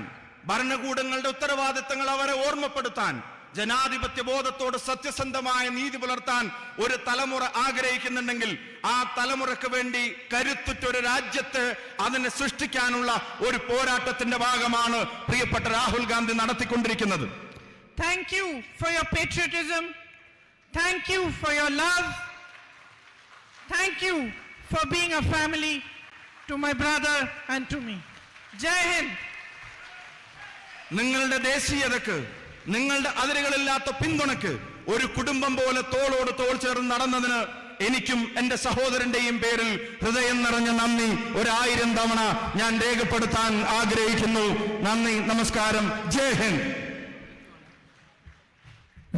ഭരണകൂടങ്ങളുടെ ഉത്തരവാദിത്തങ്ങൾ അവരെ ഓർമ്മപ്പെടുത്താൻ, ജനാധിപത്യ ബോധത്തോട് സത്യസന്ധമായ നീതി പുലർത്താൻ ഒരു തലമുറ ആഗ്രഹിക്കുന്നുണ്ടെങ്കിൽ ആ തലമുറക്ക് വേണ്ടി കരുത്തുറ്റൊരു രാജ്യത്ത് അതിനെ സൃഷ്ടിക്കാനുള്ള ഒരു പോരാട്ടത്തിന്റെ ഭാഗമാണ് പ്രിയപ്പെട്ട രാഹുൽ ഗാന്ധി നടത്തിക്കൊണ്ടിരിക്കുന്നത്. Thank you for your patriotism. Thank you for your love. Thank you for being a family to my brother and to me. Jai Hind. നിങ്ങളുടെ ദേശീയതക്ക്, നിങ്ങളുടെ അതിരുകളില്ലാത്ത പിന്തുണക്ക് ഒരു കുടുംബം പോലെ തോളോട് തോൾ ചേർന്ന് നടന്നതിന് എനിക്കും എന്റെ സഹോദരന്റെയും പേരിൽ ഹൃദയം നിറഞ്ഞ നന്ദി 1000 തവണ ഞാൻ രേഖപ്പെടുത്താൻ ആഗ്രഹിക്കുന്നു. നന്ദി, നമസ്കാരം, ജയ് Hind.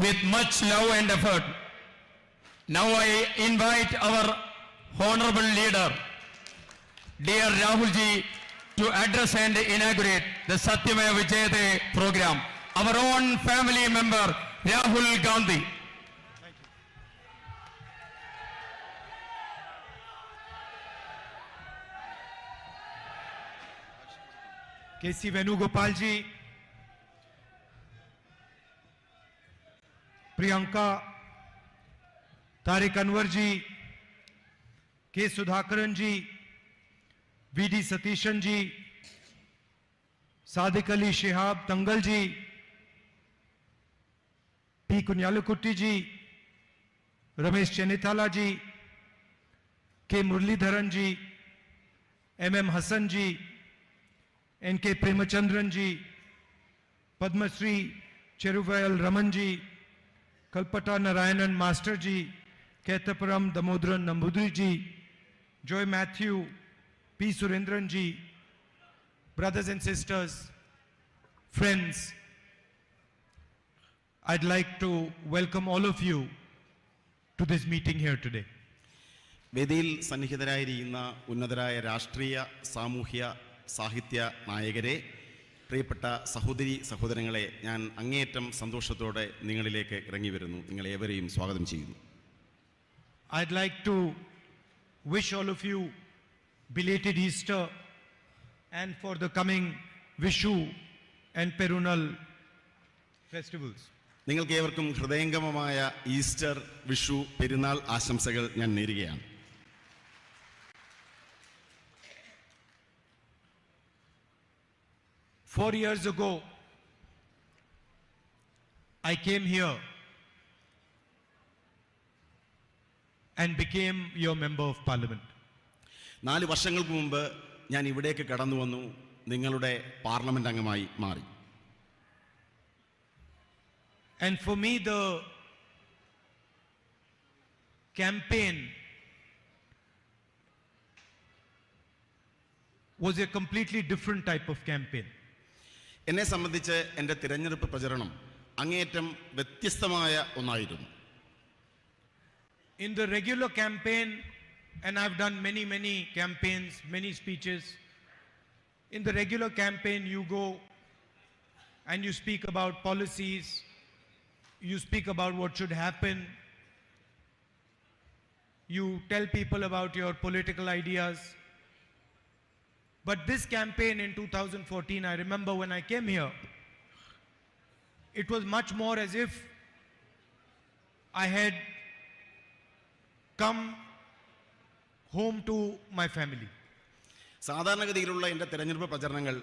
With much love and effort, now I invite our honorable leader, dear Rahul ji, to address and inaugurate the Satyameva Vijayate program. Our own family member, Rahul Gandhi. K.C. Venugopal ji, Priyanka, Tarik Anwar ji, K. Sudhakaran ji, V.D. Satishan ji, Sadiq Ali Shihab Tangal ji, P. Kunyalukutti ji, Ramesh Chenithala ji, K. Murlidharan ji, M.M. Hassan ji, N.K. Premachandran ji, Padma Shri Cheruvayal Raman ji, Kalpata Narayanan Master ji, Ketapuram Damodran Nambudri ji, Joy Matthew, P. Surendran ji, brothers and sisters, friends, I'd like to welcome all of you to this meeting here today. വേദിയിൽ സന്നിഹിതരായിരിക്കുന്ന ഉന്നതരായ രാഷ്ട്രീയ, സാമൂഹ്യ, സാഹിത്യ നായകരെ, പ്രിയപ്പെട്ട സഹോദരി സഹോദരങ്ങളെ, ഞാൻ അങ്ങേയറ്റം സന്തോഷത്തോടെ നിങ്ങളിലേക്ക് ഇറങ്ങി വരുന്നു. നിങ്ങളേവരെയും സ്വാഗതം ചെയ്യുന്നു. I'd like to wish all of you belated Easter and for the coming Vishu and Perunal festivals. നിങ്ങൾക്ക് ഏവർക്കും ഹൃദയംഗമമായ ഈസ്റ്റർ, വിഷു, പെരുന്നാൾ ആശംസകൾ ഞാൻ നേരുകയാണ്. 4 years ago, I came here and became your member of parliament. 4 വർഷങ്ങൾക്ക് മുമ്പ് ഞാൻ ഇവിടേക്ക് കടന്നു വന്നു, നിങ്ങളുടെ പാർലമെന്റ് അംഗമായി മാറി. And for me, the campaign was a completely different type of campaign. എന്നെ സംബന്ധിച്ച് എൻ്റെ തിരഞ്ഞെടുപ്പ് പ്രചരണം അങ്ങേയറ്റം വ്യത്യസ്തമായ ഒന്നായിരുന്നു. In the regular campaign, and I've done many campaigns, many speeches. In the regular campaign, you go and you speak about policies, you speak about what should happen, you tell people about your political ideas. But this campaign in 2014, I remember when I came here, it was much more as if I had come home to my family. സാധാരണഗതിയിലുള്ള എൻ്റെ തിരഞ്ഞെടുപ്പ് പ്രചരണങ്ങൾ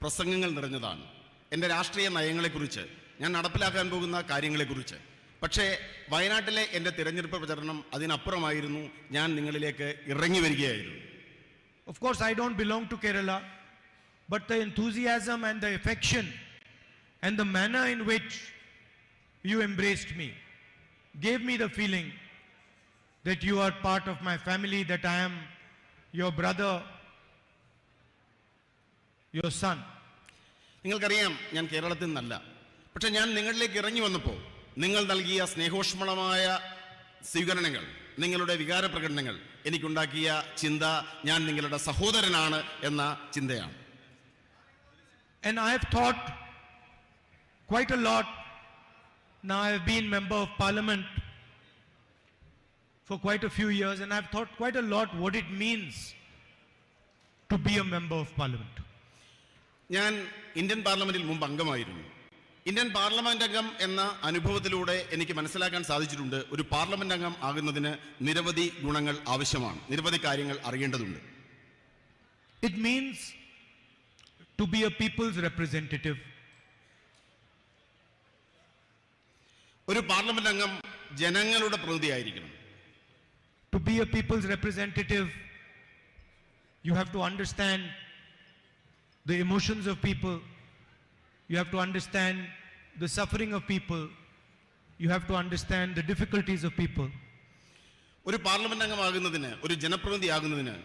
പ്രസംഗങ്ങൾ നിറഞ്ഞതാണ്, എൻ്റെ രാഷ്ട്രീയ നയങ്ങളെക്കുറിച്ച്, ഞാൻ നടപ്പിലാക്കാൻ പോകുന്ന കാര്യങ്ങളെക്കുറിച്ച്. പക്ഷേ വയനാട്ടിലെ എൻ്റെ തിരഞ്ഞെടുപ്പ് പ്രചരണം അതിനപ്പുറമായിരുന്നു. ഞാൻ നിങ്ങളിലേക്ക് ഇറങ്ങി വരികയായിരുന്നു. Of course, I don't belong to Kerala, but the enthusiasm and the affection and the manner in which you embraced me gave me the feeling that you are part of my family, that I am your brother, your son. നിങ്ങൾക്കറിയാം, ഞാൻ കേരളത്തിൽ നിന്നല്ല. പക്ഷെ ഞാൻ നിങ്ങളിലേക്ക് ഇറങ്ങി വന്നപ്പോൾ നിങ്ങൾ നൽകിയ സ്നേഹോഷ്മളമായ സ്വീകരണങ്ങൾ, നിങ്ങളുടെ വികാര പ്രകടനങ്ങൾ എനിക്കുണ്ടാക്കിയ ചിന്ത ഞാൻ നിങ്ങളുടെ സഹോദരനാണ് എന്ന ചിന്തയാണ്. And I have thought quite a lot. Now I have been member of parliament for quite a few years, and I have thought quite a lot what it means to be a member of parliament. ഞാൻ Indian പാർലമെന്റിൽ മുമ്പ് അംഗമായിരുന്നു. Indian parliament അംഗം എന്ന അനുഭവത്തിലൂടെ എനിക്ക് മനസ്സിലാക്കാൻ സാധിച്ചിട്ടുണ്ട്, ഒരു പാർലമെന്റ് അംഗം ആകുന്നതിന് നിരവധി ഗുണങ്ങൾ ആവശ്യമാണ്, നിരവധി കാര്യങ്ങൾ അറിയേണ്ടതുണ്ട്. It means to be a people's representative. ഒരു പാർലമെന്റ് അംഗം ജനങ്ങളുടെ പ്രതിനിധിയായിരിക്കണം. To be a people's representative, you have to understand the emotions of people. You have to understand the suffering of people. You have to understand the difficulties of people. ഒരു parliament അംഗമാകുന്നതിന്, ഒരു ജനപ്രതിനിധിയാകുന്നതിന്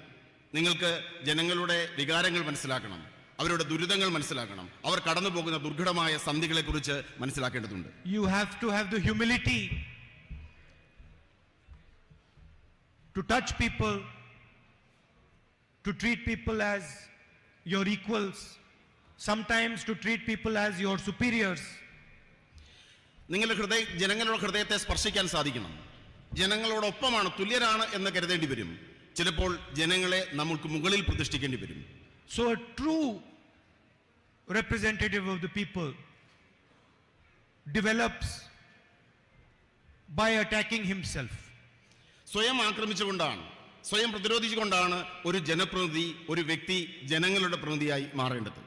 നിങ്ങൾക്ക് ജനങ്ങളുടെ വികാരങ്ങൾ മനസ്സിലാക്കണം, അവരുടെ ദുരിതങ്ങൾ മനസ്സിലാക്കണം, അവർ കടന്നു പോകുന്ന ദുർഘടമായ സന്ധികളെക്കുറിച്ച് മനസ്സിലാക്കേണ്ടതുണ്ട്. You have to have the humility to touch people, to treat people as your equals, sometimes to treat people as your superiors. നിങ്ങളുടെ ജനങ്ങളുടെ ഹൃദയത്തെ സ്പർശിക്കാൻ സാധിക്കണം. ജനങ്ങളോടൊപ്പമാണ്, തുല്യരാണ് എന്ന് കരുതേണ്ടി വരും. ചിലപ്പോൾ ജനങ്ങളെ നമുക്ക് മുകളിൽ പ്രതിഷ്ഠിക്കേണ്ടി വരും. So a true representative of the people develops by attacking himself. സ്വയം ആക്രമിച്ചുകൊണ്ടാണ്, സ്വയം പ്രതിരോധിച്ചുകൊണ്ടാണ് ഒരു ജനപ്രതിനിധി, ഒരു വ്യക്തി ജനങ്ങളുടെ പ്രതിനിധിയായി മാറേണ്ടത്.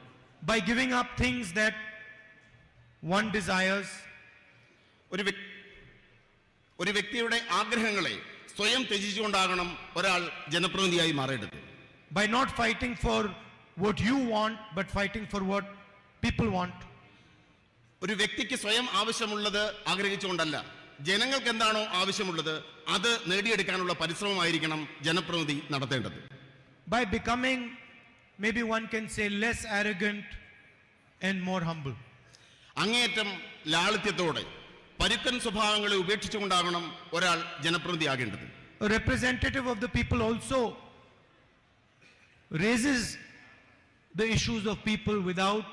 By giving up things that one desires. ഒരു വ്യക്തിയുടെ ആഗ്രഹങ്ങളെ സ്വയം ത്യജിച്ചുകൊണ്ടാകണം ഒരാൾ ജനപ്രതിനിധിയായി മാറേണ്ടത്. By not fighting for what you want, but fighting for what people want. ഒരു വ്യക്തിക്ക് സ്വയം ആവശ്യമുള്ളത് ആഗ്രഹിച്ചുകൊണ്ടല്ല, ജനങ്ങൾക്ക് എന്താണോ ആവശ്യമുള്ളത് അത് നേടിയെടുക്കാനുള്ള പരിശ്രമമായിരിക്കണം ജനപ്രതിനിധി നടത്തേണ്ടത്. By becoming, maybe one can say, less arrogant and more humble. അങ്ങേയറ്റം ലാളിത്യത്തോടെ പരുക്കൻ സ്വഭാവങ്ങളെ ഉപേക്ഷിച്ചുകൊണ്ടാകണം ഒരാൾ ജനപ്രതിനിധിയാകേണ്ടത്. A representative of the people also raises the issues of people without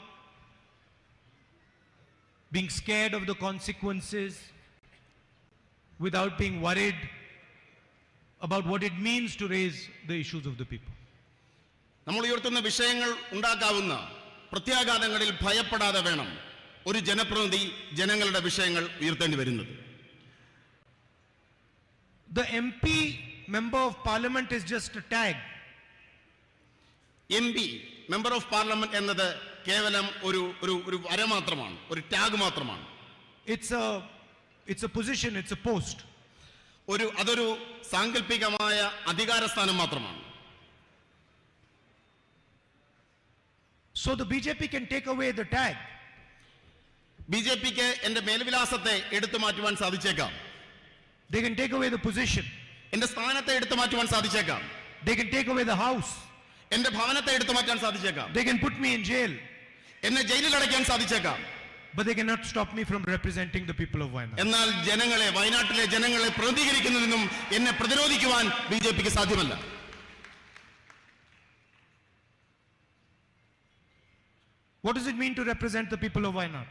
being scared of the consequences, without being worried about what it means to raise the issues of the people. നമ്മൾ ഉയർത്തുന്ന വിഷയങ്ങൾ ഉണ്ടാക്കാവുന്ന പ്രത്യാഘാതങ്ങളിൽ ഭയപ്പെടാതെ വേണം ഒരു ജനപ്രതിനിധി ജനങ്ങളുടെ വിഷയങ്ങൾ ഉയർത്തേണ്ടി വരുന്നത്. The MP, member of parliament, is just a tag. MP, member of parliament എന്നത് കേവലം ഒരു വര മാത്രമാണ്, ഒരു ടാഗ് മാത്രമാണ്. It's a position, it's a post. അതൊരു സാങ്കല്പികമായ അധികാരസ്ഥാനം മാത്രമാണ്. So the BJP can take away the tag. ബിജെപിക്ക് എന്റെ മേൽവിലാസത്തെ എടുത്തു മാറ്റുവാൻ സാധിച്ചേക്കാം. They can take away the position. എന്റെ സ്ഥാനത്തെ എടുത്തു മാറ്റുവാൻ സാധിച്ചേക്കാം. They can take away the house. എന്റെ ഭവനത്തെ എടുത്തു മാറ്റാൻ സാധിച്ചേക്കാം. They can put me in jail. എന്നെ ജയിലിൽ അടയ്ക്കാൻ സാധിച്ചേക്കാം. But they cannot stop me from representing the people of Wayanad. എന്നാൽ വയനാട്ടിലെ ജനങ്ങളെ പ്രതികരിക്കുന്നതിനും എന്നെ പ്രതിരോധിക്കുവാൻ ബിജെപിക്ക് സാധ്യമല്ല. What does it mean to represent the people of Wayanad?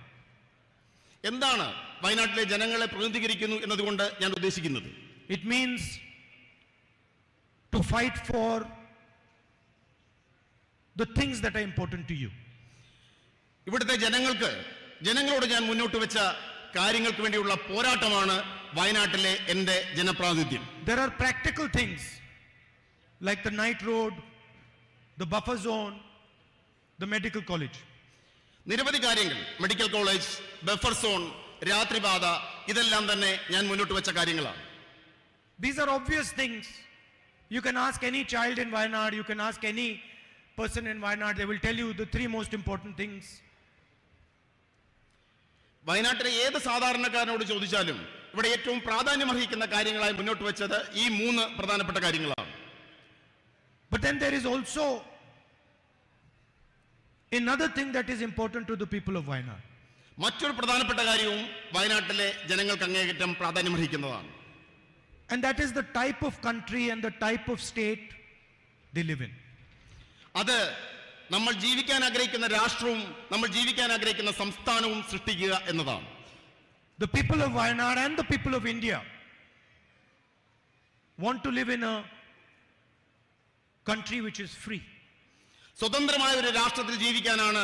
എന്താണ് വയനാട്ടിലെ ജനങ്ങളെ പ്രതിനിധീകരിക്കുന്നു എന്നതുകൊണ്ട് ഞാൻ ഉദ്ദേശിക്കുന്നത്? It means to fight for the things that are important to you. ഇവിടുത്തെ ജനങ്ങളോട് ഞാൻ മുന്നോട്ട് വെച്ച കാര്യങ്ങൾക്ക് വേണ്ടിയുള്ള പോരാട്ടമാണ് വയനാട്ടിലെ എൻ്റെ ജനപ്രാതിനിധ്യം. There are practical things like the night road, the buffer zone, the medical college. നിരവധി കാര്യങ്ങൾ, മെഡിക്കൽ കോളേജ്, ബഫർ സോൺ, രാത്രിപാത, ഇതെല്ലാം തന്നെ ഞാൻ മുന്നോട്ട് വെച്ച കാര്യങ്ങളാണ്. These are obvious things. You can ask any child in Wayanad, you can ask any person in Wayanad, they will tell you the three most important things. വയനാട്ടിലെ ഏത് സാധാരണക്കാരനോട് ചോദിച്ചാലും ഇവിടെ ഏറ്റവും പ്രാധാന്യമർഹിക്കുന്ന കാര്യങ്ങളായി മുന്നോട്ട് വെച്ചത് ഈ 3 പ്രധാനപ്പെട്ട കാര്യങ്ങളാണ്. But then there is also another thing that is important to the people of Wayanad. മറ്റൊരു പ്രധാനപ്പെട്ട കാര്യവും വയനാട്ടിലെ ജനങ്ങൾക്ക് അങ്ങേയറ്റം പ്രാധാന്യമർഹിക്കുന്നതാണ്. And that is the type of country and the type of state they live in. അത് നമ്മൾ ജീവിക്കാൻ ആഗ്രഹിക്കുന്ന രാഷ്ട്രവും നമ്മൾ ജീവിക്കാൻ ആഗ്രഹിക്കുന്ന സംസ്ഥാനവും സൃഷ്ടിക്കുക എന്നതാണ്. The people of Wayanad and the people of India want to live in a country which is free. സ്വതന്ത്രമായ ഒരു രാഷ്ട്രത്തിൽ ജീവിക്കാനാണ്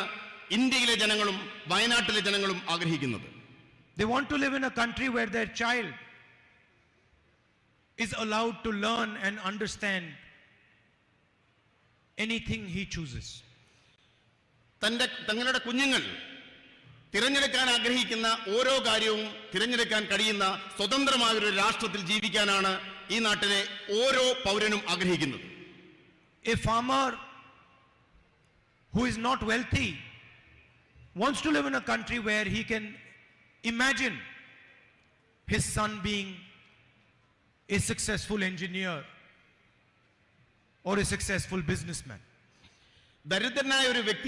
ഇന്ത്യയിലെ ജനങ്ങളും വയനാട്ടിലെ ജനങ്ങളും ആഗ്രഹിക്കുന്നത്. They want to live in a country where their child is allowed to learn and understand anything he chooses. തങ്ങളുടെ കുഞ്ഞുങ്ങൾ തിരഞ്ഞെടുക്കാൻ ആഗ്രഹിക്കുന്ന ഓരോ കാര്യവും തിരഞ്ഞെടുക്കാൻ കഴിയുന്ന സ്വതന്ത്രമായ ഒരു രാഷ്ട്രത്തിൽ ജീവിക്കാനാണ് ഈ നാട്ടിലെ ഓരോ പൗരനും ആഗ്രഹിക്കുന്നത്. A farmer who is not wealthy wants to live in a country where he can imagine his son being a successful engineer or a successful businessman. ദരിദ്രനായ ഒരു വ്യക്തി